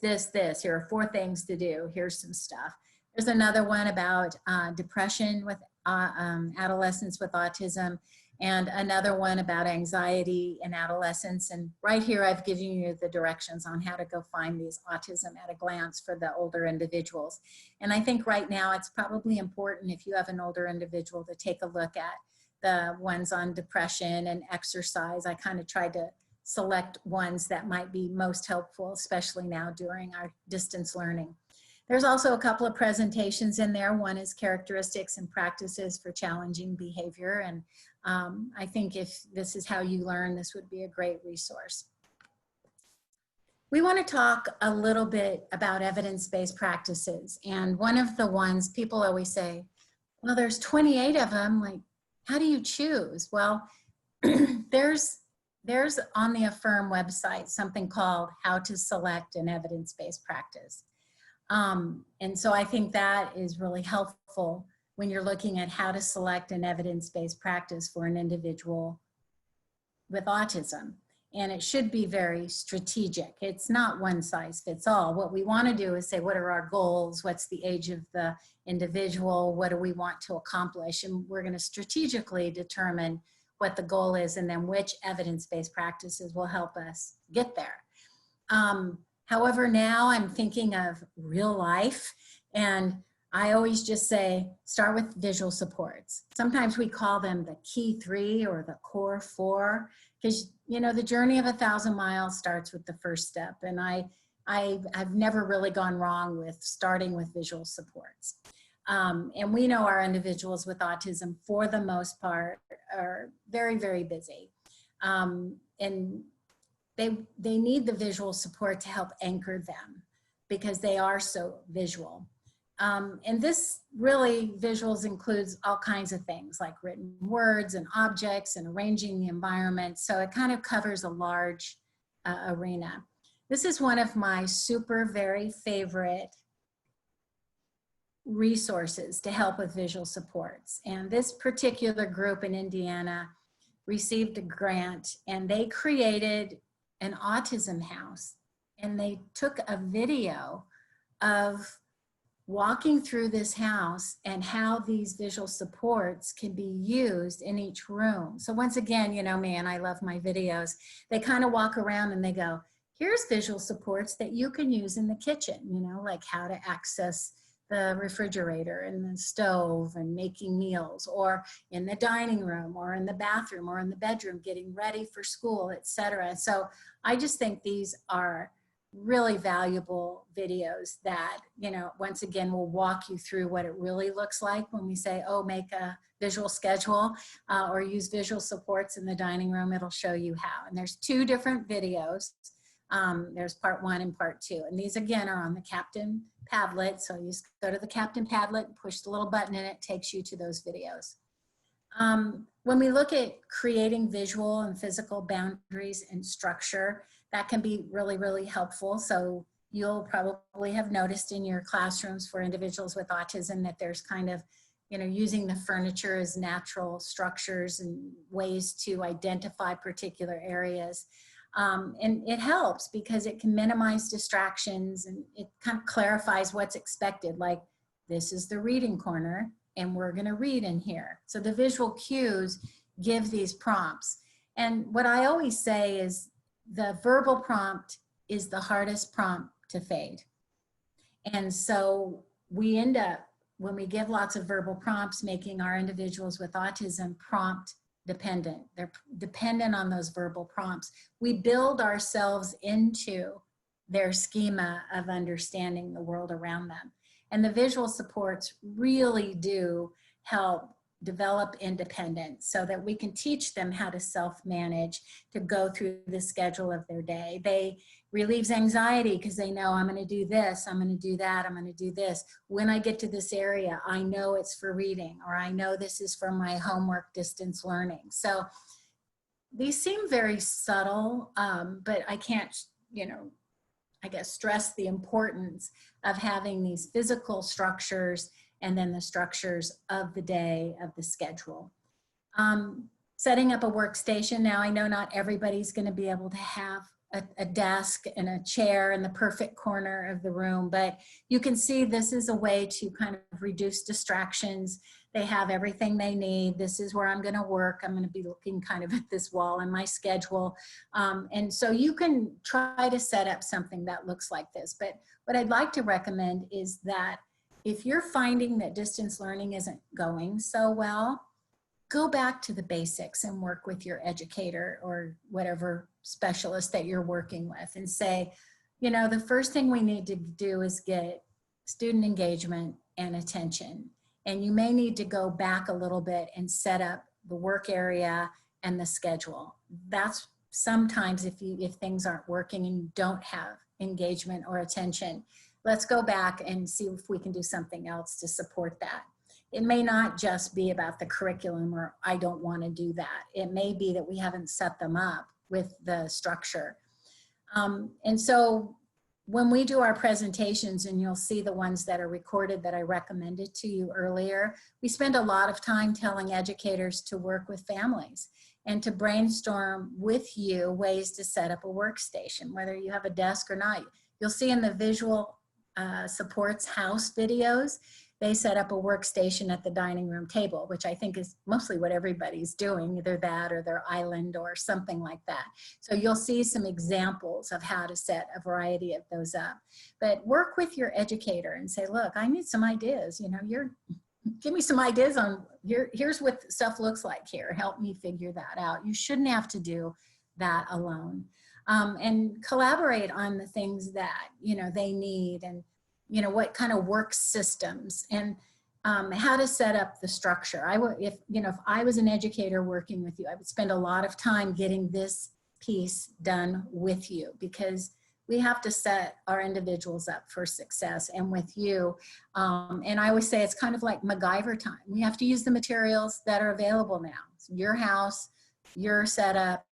here are 4 things to do, here's some stuff. There's another one about depression with adolescents with autism, and another one about anxiety in adolescence. And right here, I've given you the directions on how to go find these Autism at a Glance for the older individuals. And I think right now it's probably important, if you have an older individual, to take a look at the ones on depression and exercise. I kind of tried to select ones that might be most helpful, especially now during our distance learning. There's also a couple of presentations in there. One is Characteristics and Practices for Challenging Behavior. And I think if this is how you learn, this would be a great resource. We want to talk a little bit about evidence-based practices. And one of the ones people always say, well, there's 28 of them. Like, how do you choose? Well, there's on the Affirm website something called How to Select an Evidence-Based Practice. And so I think that is really helpful when you're looking at how to select an evidence-based practice for an individual with autism. And it should be very strategic. It's not one size fits all. What we want to do is say, what are our goals? What's the age of the individual? What do we want to accomplish? And we're going to strategically determine what the goal is, and then which evidence-based practices will help us get there. However, now I'm thinking of real life, and I always just say, start with visual supports. Sometimes we call them the key 3 or the core 4, because, you know, the journey of 1,000 miles starts with the first step. And I've never really gone wrong with starting with visual supports. And we know our individuals with autism, for the most part, are very, very busy. And they need the visual support to help anchor them, because they are so visual. And this really, visuals includes all kinds of things like written words and objects and arranging the environment. So it kind of covers a large arena. This is one of my very favorite resources to help with visual supports. And this particular group in Indiana received a grant, and they created an autism house, and they took a video of walking through this house and how these visual supports can be used in each room. So once again, you know me, and I love my videos, they kind of walk around and they go, here's visual supports that you can use in the kitchen, you know, like how to access the refrigerator and the stove and making meals, or in the dining room or in the bathroom or in the bedroom, getting ready for school, etc. So I just think these are really valuable videos that, you know, once again, will walk you through what it really looks like when we say, oh, make a visual schedule or use visual supports in the dining room. It'll show you how. And there's 2 different videos. There's part 1 and part 2. And these again are on the Captain Padlet. So you just go to the Captain Padlet, push the little button and it takes you to those videos. When we look at creating visual and physical boundaries and structure, that can be really, really helpful. So you'll probably have noticed in your classrooms for individuals with autism that there's kind of, you know, using the furniture as natural structures and ways to identify particular areas. And it helps because it can minimize distractions, and it kind of clarifies what's expected. Like, this is the reading corner and we're going to read in here. So the visual cues give these prompts. And what I always say is the verbal prompt is the hardest prompt to fade. And so we end up, when we give lots of verbal prompts, making our individuals with autism prompt dependent. They're dependent on those verbal prompts. We build ourselves into their schema of understanding the world around them. And the visual supports really do help develop independence so that we can teach them how to self-manage, to go through the schedule of their day. They relieves anxiety because they know, I'm going to do this, I'm going to do that, I'm going to do this. When I get to this area, I know it's for reading, or I know this is for my homework distance learning. So these seem very subtle, but I can't, you know, I guess stress the importance of having these physical structures and then the structures of the day, of the schedule. Setting up a workstation. Now, I know not everybody's going to be able to have a desk and a chair in the perfect corner of the room, but you can see this is a way to kind of reduce distractions. They have everything they need. This is where I'm going to work. I'm going to be looking kind of at this wall in my schedule. And so you can try to set up something that looks like this. But what I'd like to recommend is that if you're finding that distance learning isn't going so well, go back to the basics and work with your educator or whatever specialist that you're working with and say, you know, the first thing we need to do is get student engagement and attention. And you may need to go back a little bit and set up the work area and the schedule. That's sometimes if things aren't working and you don't have engagement or attention, let's go back and see if we can do something else to support that. It may not just be about the curriculum or I don't want to do that. It may be that we haven't set them up with the structure. And so when we do our presentations, and you'll see the ones that are recorded that I recommended to you earlier, we spend a lot of time telling educators to work with families and to brainstorm with you ways to set up a workstation, whether you have a desk or not. You'll see in the visual supports house videos, they set up a workstation at the dining room table, which I think is mostly what everybody's doing, either that or their island or something like that. So you'll see some examples of how to set a variety of those up. But work with your educator and say, look, I need some ideas. You know, give me some ideas on here's what stuff looks like here. Help me figure that out. You shouldn't have to do that alone. And collaborate on the things that, you know, they need, and you know, what kind of work systems and how to set up the structure. If I was an educator working with you, I would spend a lot of time getting this piece done with you, because we have to set our individuals up for success, and with you. And I always say it's kind of like MacGyver time. We have to use the materials that are available now. So your house, your setup,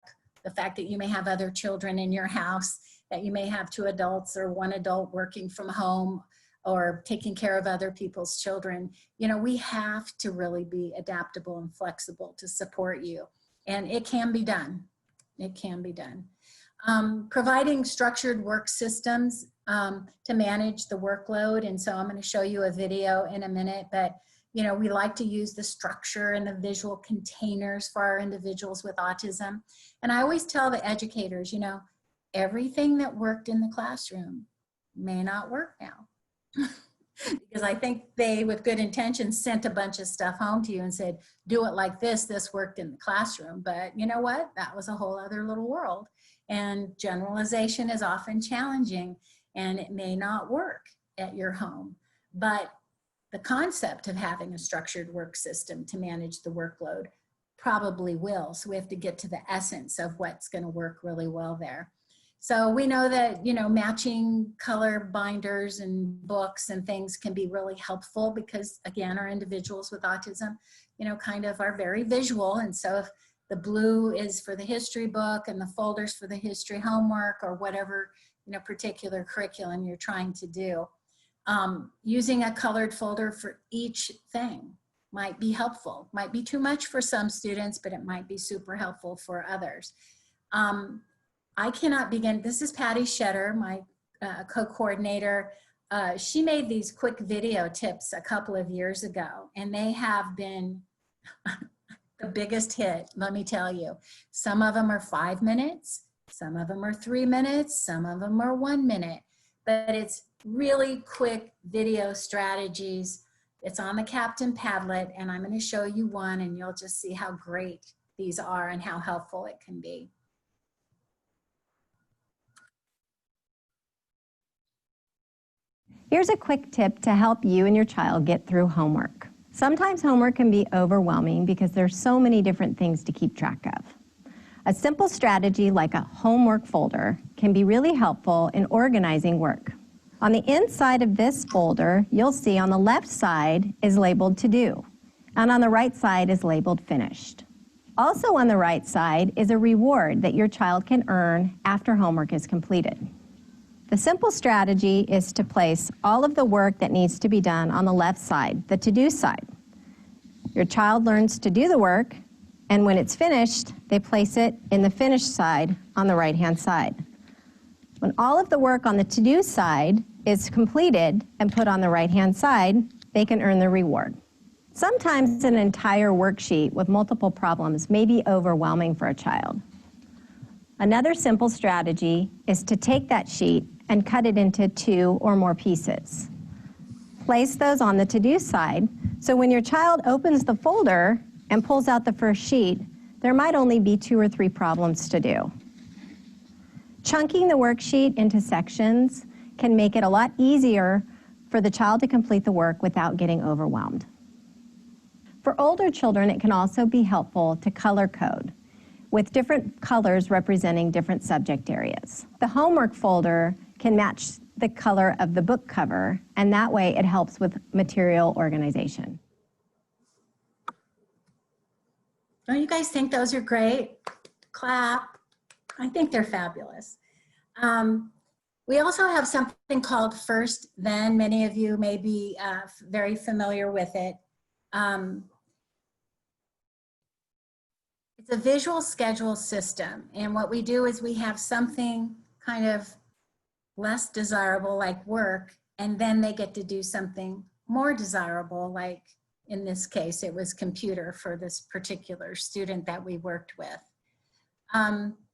the fact that you may have other children in your house, that you may have 2 adults or 1 adult working from home or taking care of other people's children. You know, we have to really be adaptable and flexible to support you. And it can be done. It can be done. Providing structured work systems to manage the workload. And so I'm going to show you a video in a minute, but you know, we like to use the structure and the visual containers for our individuals with autism. And I always tell the educators, you know, everything that worked in the classroom may not work now. Because I think they, with good intentions, sent a bunch of stuff home to you and said, do it like this, this worked in the classroom. But you know what? That was a whole other little world. And generalization is often challenging, and it may not work at your home. But the concept of having a structured work system to manage the workload probably will. So we have to get to the essence of what's going to work really well there. So we know that, you know, matching color binders and books and things can be really helpful because, again, our individuals with autism, you know, kind of are very visual. And so if the blue is for the history book and the folders for the history homework or whatever, you know, particular curriculum you're trying to do, using a colored folder for each thing might be helpful. Might be too much for some students, but it might be super helpful for others. I cannot begin. This is Patty Shetter, my co-coordinator. She made these quick video tips a couple of years ago, and they have been the biggest hit, let me tell you. Some of them are 5 minutes, some of them are 3 minutes, some of them are 1 minute, but it's really quick video strategies. It's on the Captain Padlet, and I'm going to show you one, and you'll just see how great these are and how helpful it can be. Here's a quick tip to help you and your child get through homework. Sometimes homework can be overwhelming because there's so many different things to keep track of. A simple strategy like a homework folder can be really helpful in organizing work. On the inside of this folder, you'll see on the left side is labeled to do, and on the right side is labeled finished. Also on the right side is a reward that your child can earn after homework is completed. The simple strategy is to place all of the work that needs to be done on the left side, the to-do side. Your child learns to do the work, and when it's finished, they place it in the finished side on the right-hand side. When all of the work on the to-do side is completed and put on the right-hand side, they can earn the reward. Sometimes an entire worksheet with multiple problems may be overwhelming for a child. Another simple strategy is to take that sheet and cut it into 2 or more pieces. Place those on the to-do side, so when your child opens the folder and pulls out the first sheet, there might only be 2 or 3 problems to do. Chunking the worksheet into sections can make it a lot easier for the child to complete the work without getting overwhelmed. For older children, it can also be helpful to color code, with different colors representing different subject areas. The homework folder can match the color of the book cover, and that way it helps with material organization. Don't you guys think those are great? Clap. I think they're fabulous. We also have something called First Then. Many of you may be very familiar with it. It's a visual schedule system, and what we do is we have something kind of less desirable like work, and then they get to do something more desirable, like in this case it was computer for this particular student that we worked with.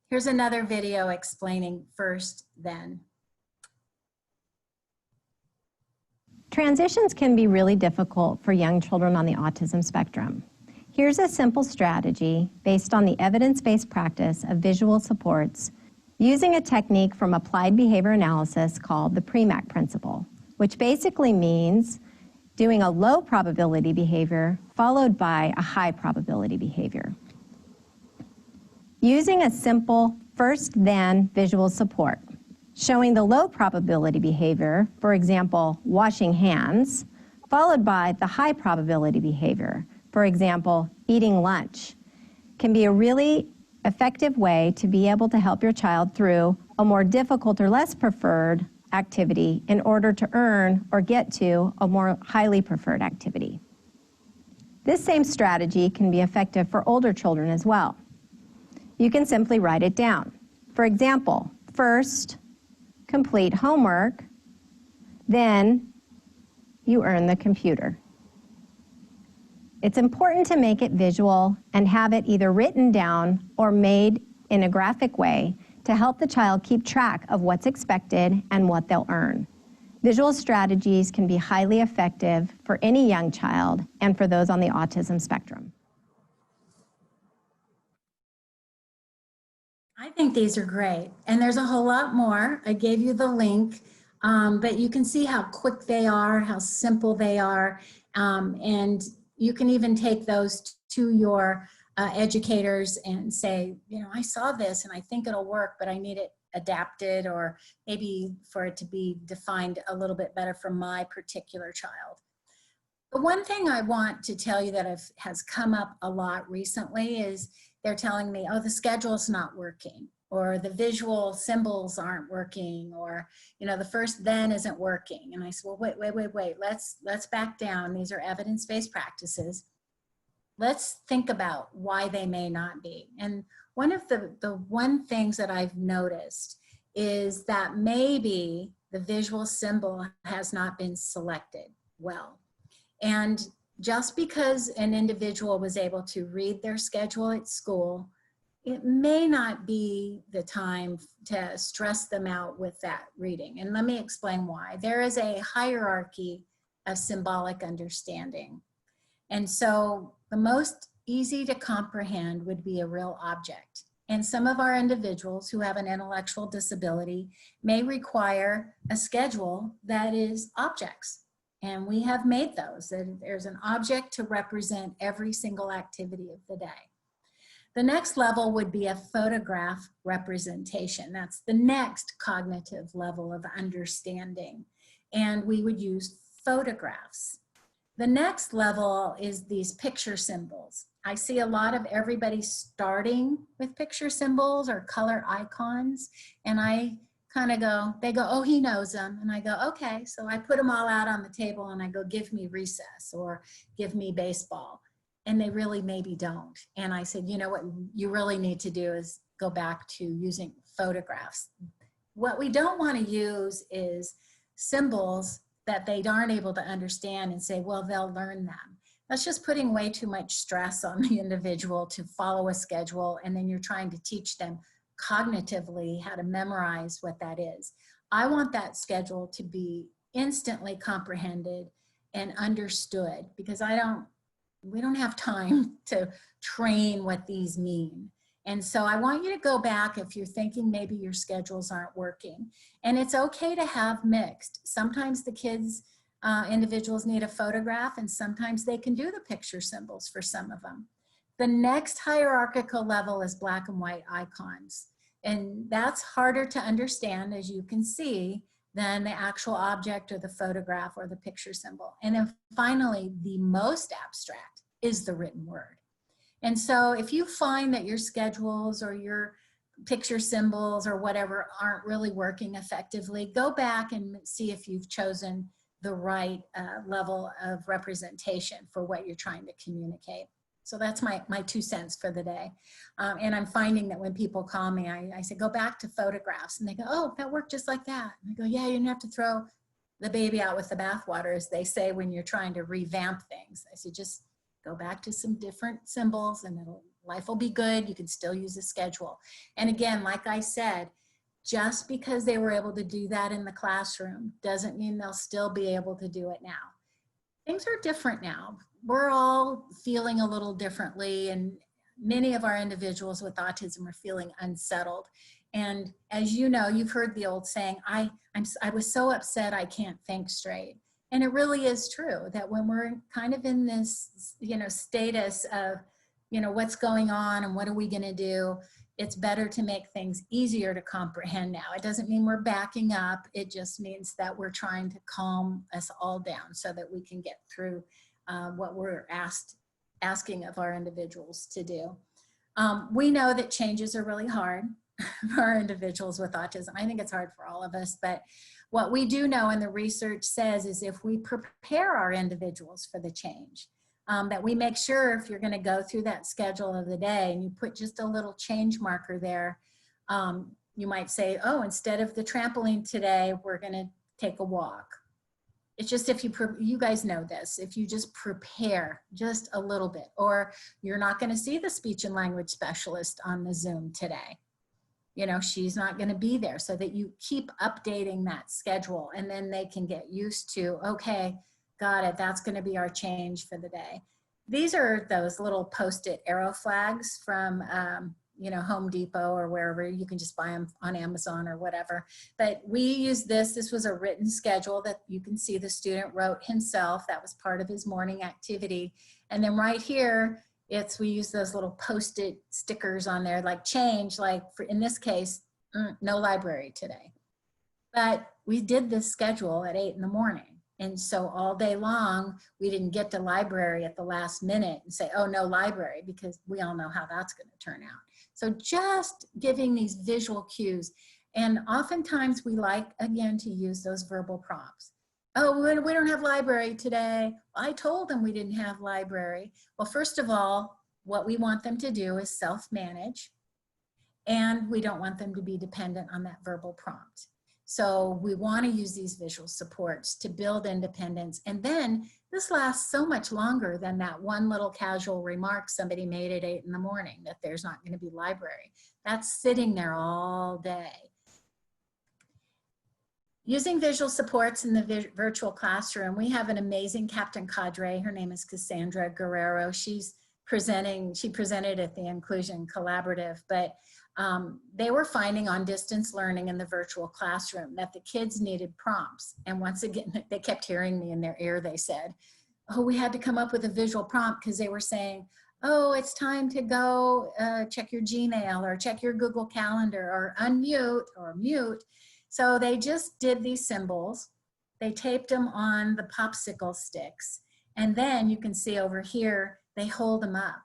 Here's another video explaining First Then. Transitions can be really difficult for young children on the autism spectrum. Here's a simple strategy based on the evidence-based practice of visual supports using a technique from applied behavior analysis called the PREMAC principle, which basically means doing a low probability behavior followed by a high probability behavior. Using a simple first-then visual support, showing the low probability behavior, for example, washing hands, followed by the high probability behavior, for example, eating lunch, can be a really effective way to be able to help your child through a more difficult or less preferred activity in order to earn or get to a more highly preferred activity. This same strategy can be effective for older children as well. You can simply write it down. For example, first, complete homework, then you earn the computer. It's important to make it visual and have it either written down or made in a graphic way to help the child keep track of what's expected and what they'll earn. Visual strategies can be highly effective for any young child and for those on the autism spectrum. I think these are great, and there's a whole lot more. I gave you the link, but you can see how quick they are, how simple they are, and you can even take those to your educators and say, you know, I saw this and I think it'll work, but I need it adapted or maybe for it to be defined a little bit better for my particular child. The one thing I want to tell you that has come up a lot recently is they're telling me, oh, the schedule's not working, or the visual symbols aren't working, or, you know, the first then isn't working. And I said, well, wait, let's back down. These are evidence-based practices. Let's think about why they may not be. And one of the one things that I've noticed is that maybe the visual symbol has not been selected well. And just because an individual was able to read their schedule at school, it may not be the time to stress them out with that reading. And let me explain why. There is a hierarchy of symbolic understanding. And so the most easy to comprehend would be a real object. And some of our individuals who have an intellectual disability may require a schedule that is objects. And we have made those. There's an object to represent every single activity of the day. The next level would be a photograph representation. That's the next cognitive level of understanding. And we would use photographs. The next level is these picture symbols. I see a lot of everybody starting with picture symbols or color icons, and I kind of go, they go, oh, he knows them. And I go, okay. So I put them all out on the table and I go, give me recess or give me baseball. And they really maybe don't. And I said, you know what you really need to do is go back to using photographs. What we don't want to use is symbols that they aren't able to understand and say, well, they'll learn them. That's just putting way too much stress on the individual to follow a schedule, and then you're trying to teach them cognitively how to memorize what that is. I want that schedule to be instantly comprehended and understood, because we don't have time to train what these mean. And so I want you to go back if you're thinking maybe your schedules aren't working. And it's okay to have mixed. Sometimes the kids, individuals need a photograph, and sometimes they can do the picture symbols for some of them. The next hierarchical level is black and white icons. And that's harder to understand, as you can see, than the actual object or the photograph or the picture symbol. And then finally, the most abstract is the written word. And so if you find that your schedules or your picture symbols or whatever aren't really working effectively, go back and see if you've chosen the right level of representation for what you're trying to communicate. So that's my 2 cents for the day. And I'm finding that when people call me, I say, go back to photographs. And they go, oh, that worked just like that. And I go, yeah, you didn't have to throw the baby out with the bathwater, as they say when you're trying to revamp things. I said, just go back to some different symbols and life will be good. You can still use a schedule. And again, like I said, just because they were able to do that in the classroom doesn't mean they'll still be able to do it now. Things are different now. We're all feeling a little differently, and many of our individuals with autism are feeling unsettled. And as you know, you've heard the old saying, I was so upset I can't think straight. And it really is true that when we're kind of in this, status of, what's going on and what are we going to do, it's better to make things easier to comprehend now. It doesn't mean we're backing up. It just means that we're trying to calm us all down so that we can get through what we're asking of our individuals to do. We know that changes are really hard for our individuals with autism. I think it's hard for all of us, but what we do know and the research says is if we prepare our individuals for the change, that we make sure if you're going to go through that schedule of the day and you put just a little change marker there, you might say, oh, instead of the trampoline today, we're going to take a walk. It's just if you guys know this, if you just prepare just a little bit, or you're not going to see the speech and language specialist on the Zoom today. You know, she's not going to be there, so that you keep updating that schedule and then they can get used to, okay, got it, that's going to be our change for the day. These are those little post-it arrow flags from, you know, Home Depot or wherever. You can just buy them on Amazon or whatever. But we use this. This was a written schedule that you can see the student wrote himself. That was part of his morning activity. And then right here, we use those little post-it stickers on there, like change, like for, in this case, no library today. But we did this schedule at 8 in the morning. And so all day long, we didn't get to library at the last minute and say, oh, no library, because we all know how that's going to turn out. So just giving these visual cues. And oftentimes we like, again, to use those verbal prompts. Oh, we don't have library today. I told them we didn't have library. Well, first of all, what we want them to do is self-manage. And we don't want them to be dependent on that verbal prompt. So we want to use these visual supports to build independence. And then this lasts so much longer than that one little casual remark somebody made at 8 in the morning that there's not going to be library. That's sitting there all day. Using visual supports in the virtual classroom, we have an amazing captain cadre. Her name is Cassandra Guerrero. She presented at the Inclusion Collaborative, but they were finding on distance learning in the virtual classroom that the kids needed prompts. And once again, they kept hearing me in their ear. They said, oh, we had to come up with a visual prompt because they were saying, oh, it's time to go check your Gmail or check your Google Calendar or unmute or mute. So they just did these symbols. They taped them on the popsicle sticks. And then you can see over here, they hold them up.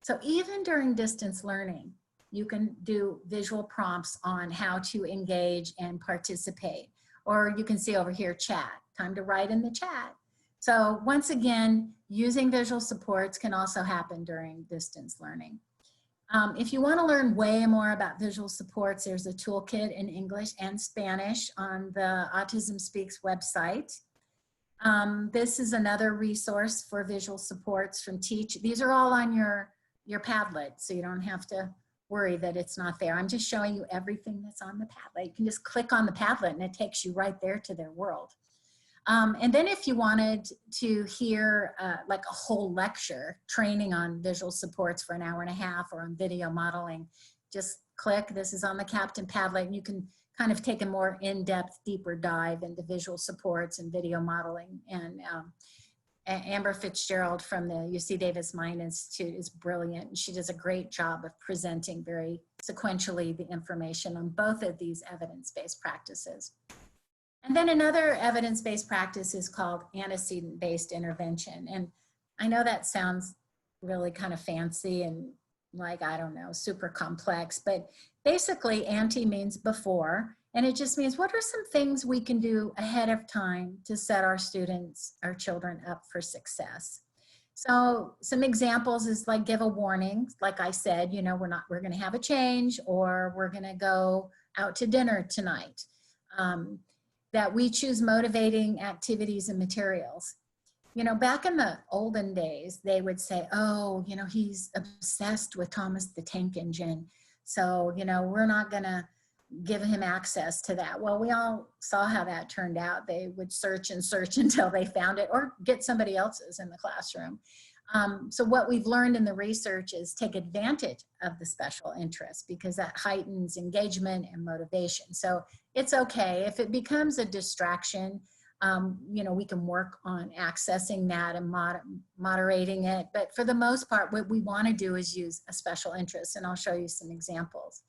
So even during distance learning, you can do visual prompts on how to engage and participate. Or you can see over here, chat, time to write in the chat. So once again, using visual supports can also happen during distance learning. If you want to learn way more about visual supports, there's a toolkit in English and Spanish on the Autism Speaks website. This is another resource for visual supports from Teach. These are all on your Padlet, so you don't have to worry that it's not there. I'm just showing you everything that's on the Padlet. You can just click on the Padlet and it takes you right there to their world. And then if you wanted to hear like a whole lecture training on visual supports for an hour and a half or on video modeling, just click. This is on the Captain Padlet, and you can kind of take a more in-depth, deeper dive into visual supports and video modeling. And Amber Fitzgerald from the UC Davis Mind Institute is brilliant. And she does a great job of presenting very sequentially the information on both of these evidence-based practices. And then another evidence-based practice is called antecedent-based intervention. And I know that sounds really kind of fancy and like, I don't know, super complex, but basically ante means before, and it just means what are some things we can do ahead of time to set our students, our children up for success. So some examples is like give a warning, like I said, you know, we're gonna have a change, or we're gonna go out to dinner tonight. That we choose motivating activities and materials. You know, back in the olden days, they would say, oh, you know, he's obsessed with Thomas the Tank Engine. So, you know, we're not gonna give him access to that. Well, we all saw how that turned out. They would search and search until they found it, or get somebody else's in the classroom. So what we've learned in the research is take advantage of the special interest, because that heightens engagement and motivation. So it's okay if it becomes a distraction. You know, we can work on accessing that and moderating it. But for the most part, what we want to do is use a special interest, and I'll show you some examples.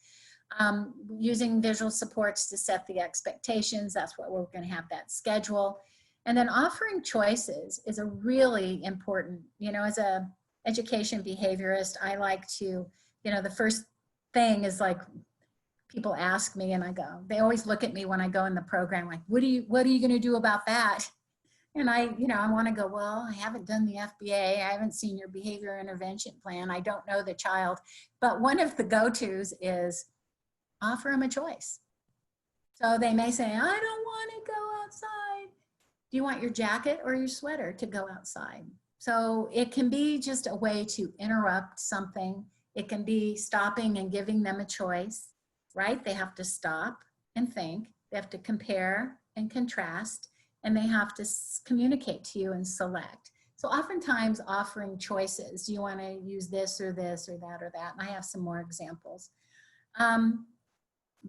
Using visual supports to set the expectations, that's what we're going to have that schedule. And then offering choices is a really important, you know, as a education behaviorist, I like to, you know, the first thing is like, people ask me and I go, they always look at me when I go in the program, like, what are you going to do about that? And I want to go, well, I haven't done the FBA. I haven't seen your behavior intervention plan. I don't know the child. But one of the go-tos is offer them a choice. So they may say, I don't want to go outside. Do you want your jacket or your sweater to go outside? So it can be just a way to interrupt something. It can be stopping and giving them a choice, right? They have to stop and think. They have to compare and contrast, and they have to communicate to you and select. So oftentimes offering choices. Do you want to use this or this or that or that? And I have some more examples.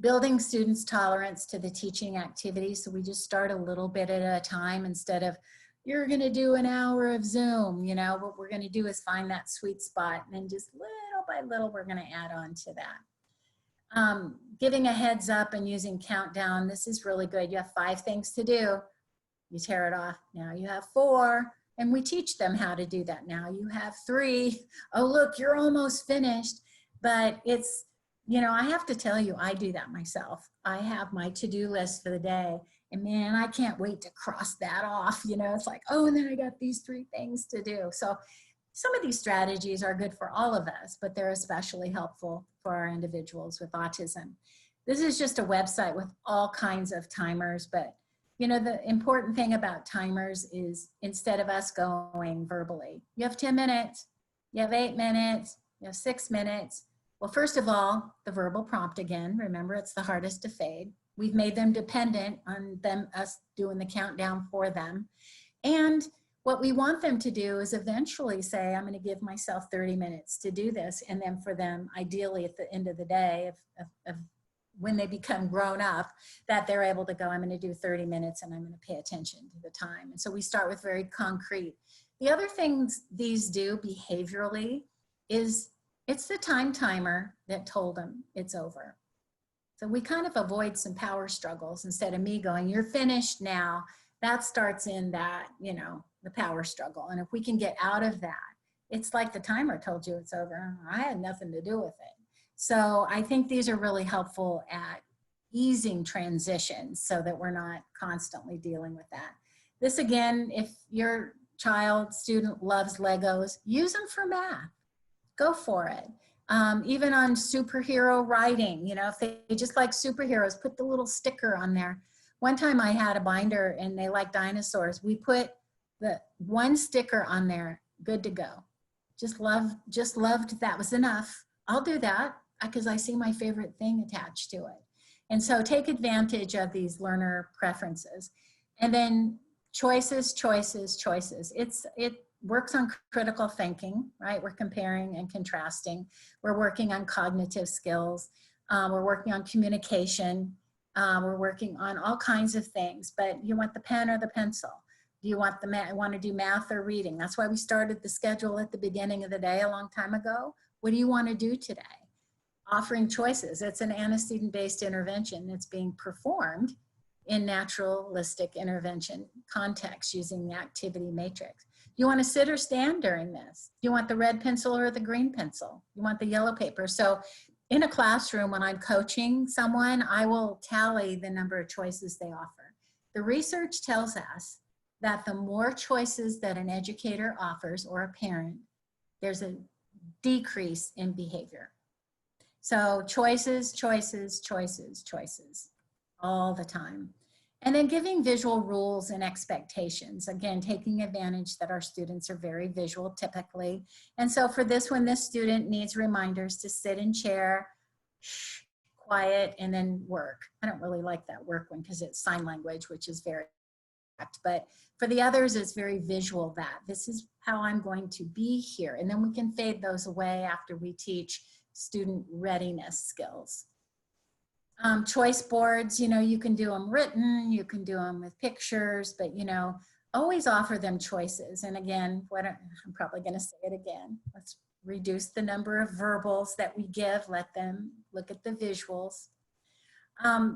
Building students' tolerance to the teaching activity. So we just start a little bit at a time instead of, you're going to do an hour of Zoom. You know, what we're going to do is find that sweet spot, and then just little by little, we're going to add on to that. Giving a heads up and using countdown. This is really good. You have 5 things to do. You tear it off. Now you have 4, and we teach them how to do that. Now you have 3. Oh, look, you're almost finished. But it's, you know, I have to tell you, I do that myself. I have my to-do list for the day, and man, I can't wait to cross that off. You know, it's like, oh, and then I got these 3 things to do. So some of these strategies are good for all of us, but they're especially helpful for our individuals with autism. This is just a website with all kinds of timers, but you know, the important thing about timers is instead of us going verbally, you have 10 minutes, you have 8 minutes, you have 6 minutes. Well, first of all, the verbal prompt again, remember it's the hardest to fade. We've made them dependent on us doing the countdown for them. And what we want them to do is eventually say, I'm going to give myself 30 minutes to do this. And then for them, ideally at the end of the day, when they become grown up, that they're able to go, I'm going to do 30 minutes and I'm going to pay attention to the time. And so we start with very concrete. The other things these do behaviorally is it's the time timer that told them it's over. So we kind of avoid some power struggles instead of me going, you're finished now. That starts in that, you know, the power struggle. And if we can get out of that, it's like the timer told you it's over. I had nothing to do with it. So I think these are really helpful at easing transitions so that we're not constantly dealing with that. This again, if your child, student loves Legos, use them for math. Go for it. Even on superhero writing, you know, if they just like superheroes, put the little sticker on there. One time I had a binder and they like dinosaurs. We put the 1 sticker on there, good to go. Just loved, that was enough. I'll do that because I see my favorite thing attached to it. And so take advantage of these learner preferences. And then choices, choices, choices. It works on critical thinking, right? We're comparing and contrasting. We're working on cognitive skills. We're working on communication. We're working on all kinds of things, but you want the pen or the pencil? Do you want to do math or reading? That's why we started the schedule at the beginning of the day a long time ago. What do you want to do today? Offering choices. It's an antecedent-based intervention that's being performed in naturalistic intervention context using the activity matrix. You want to sit or stand during this? You want the red pencil or the green pencil? You want the yellow paper? So in a classroom, when I'm coaching someone, I will tally the number of choices they offer. The research tells us that the more choices that an educator offers or a parent, there's a decrease in behavior. So choices, choices, choices, choices, all the time. And then giving visual rules and expectations. Again, taking advantage that our students are very visual typically. And so for this one, this student needs reminders to sit in chair, shh, quiet, and then work. I don't really like that work one because it's sign language, which is very direct. But for the others, it's very visual that this is how I'm going to be here. And then we can fade those away after we teach student readiness skills. Choice boards, you can do them written, you can do them with pictures, but always offer them choices. And again, I'm probably going to say it again. Let's reduce the number of verbals that we give. Let them look at the visuals.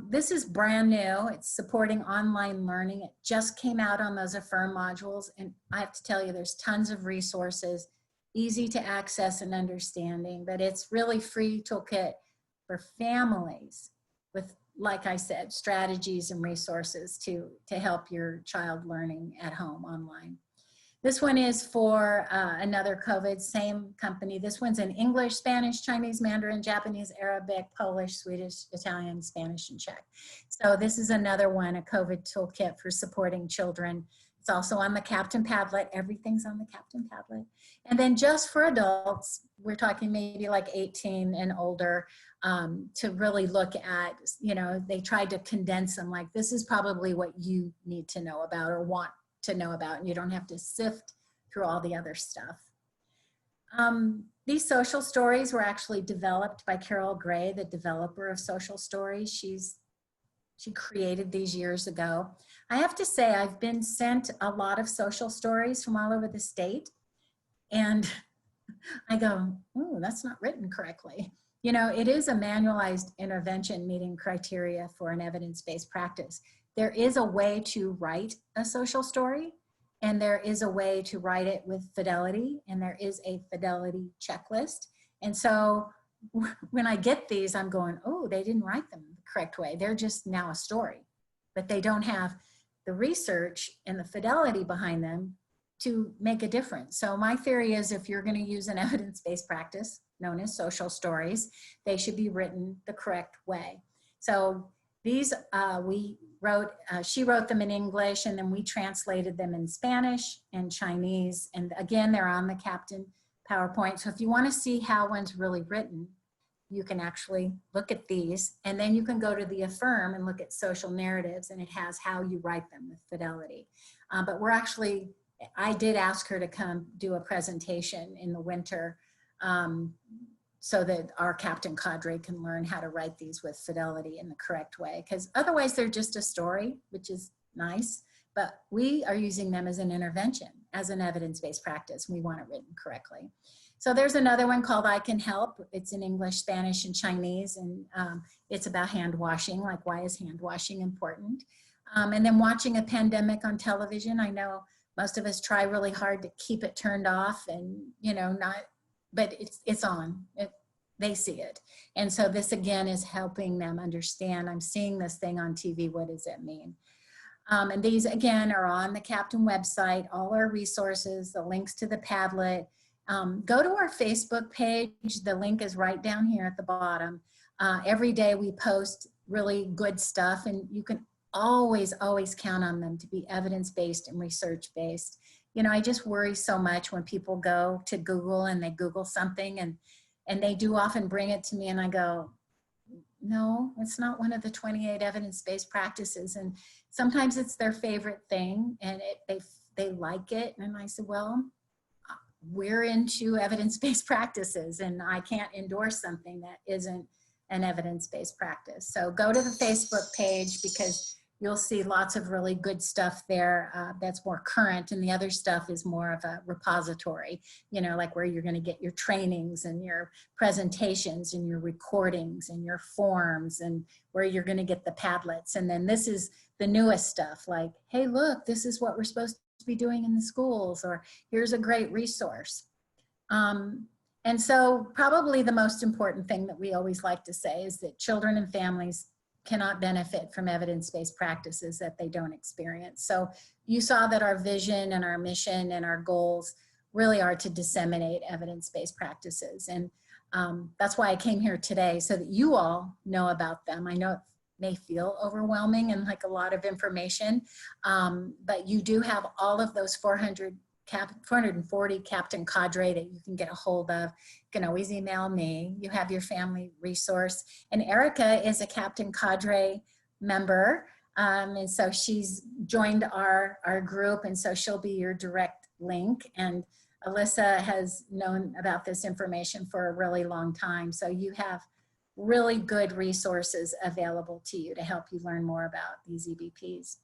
This is brand new. It's supporting online learning. It just came out on those Affirm modules. And I have to tell you, there's tons of resources, easy to access and understanding, but it's really free toolkit for families with, like I said, strategies and resources to help your child learning at home online. This one is for another COVID, same company. This one's in English, Spanish, Chinese, Mandarin, Japanese, Arabic, Polish, Swedish, Italian, Spanish, and Czech. So this is another one, a COVID toolkit for supporting children. It's also on the Captain Padlet. Everything's on the Captain Padlet. And then just for adults, we're talking maybe like 18 and older, to really look at, they tried to condense them, like this is probably what you need to know about or want to know about, and you don't have to sift through all the other stuff. These social stories were actually developed by Carol Gray, the developer of Social Stories. She created these years ago. I have to say, I've been sent a lot of social stories from all over the state, and I go, oh, that's not written correctly. It is a manualized intervention meeting criteria for an evidence-based practice. There is a way to write a social story, and there is a way to write it with fidelity, and there is a fidelity checklist. And so when I get these, I'm going, oh, they didn't write them the correct way. They're just now a story, but they don't have the research and the fidelity behind them to make a difference. So my theory is, if you're going to use an evidence-based practice known as social stories, they should be written the correct way. So these she wrote them in English, and then we translated them in Spanish and Chinese. And again, they're on the Captain PowerPoint. So if you want to see how one's really written, you can actually look at these, and then you can go to the Affirm and look at social narratives, and it has how you write them with fidelity. But I did ask her to come do a presentation in the winter, so that our Captain cadre can learn how to write these with fidelity in the correct way. Because otherwise they're just a story, which is nice, but we are using them as an intervention, as an evidence-based practice. We want it written correctly. So there's another one called I Can Help. It's in English, Spanish, and Chinese, and it's about hand washing, like why is hand washing important? And then watching a pandemic on television. I know most of us try really hard to keep it turned off and, but it's on. They see it. And so this again is helping them understand, I'm seeing this thing on TV, what does it mean? And these again are on the Captain website, all our resources, the links to the Padlet. Go to our Facebook page. The link is right down here at the bottom. Every day we post really good stuff, and you can always count on them to be evidence-based and research-based. I just worry so much when people go to Google and they Google something, and they do often bring it to me, and I go, no, it's not one of the 28 evidence-based practices. And sometimes it's their favorite thing, and they like it. And I said, well, we're into evidence-based practices, and I can't endorse something that isn't an evidence-based practice. So go to the Facebook page, because you'll see lots of really good stuff there that's more current, and the other stuff is more of a repository, like where you're going to get your trainings and your presentations and your recordings and your forms, and where you're going to get the Padlets. And then this is the newest stuff, like, hey, look, this is what we're supposed to be doing in the schools, or here's a great resource. And so probably the most important thing that we always like to say is that children and families cannot benefit from evidence-based practices that they don't experience. So you saw that our vision and our mission and our goals really are to disseminate evidence-based practices. And that's why I came here today, so that you all know about them. I know it may feel overwhelming and like a lot of information, but you do have all of those 440 Captain cadre that you can get a hold of. You can always email me. You have your family resource. And Erica is a Captain cadre member. And so she's joined our group, and so she'll be your direct link. And Alyssa has known about this information for a really long time. So you have really good resources available to you to help you learn more about these EBPs.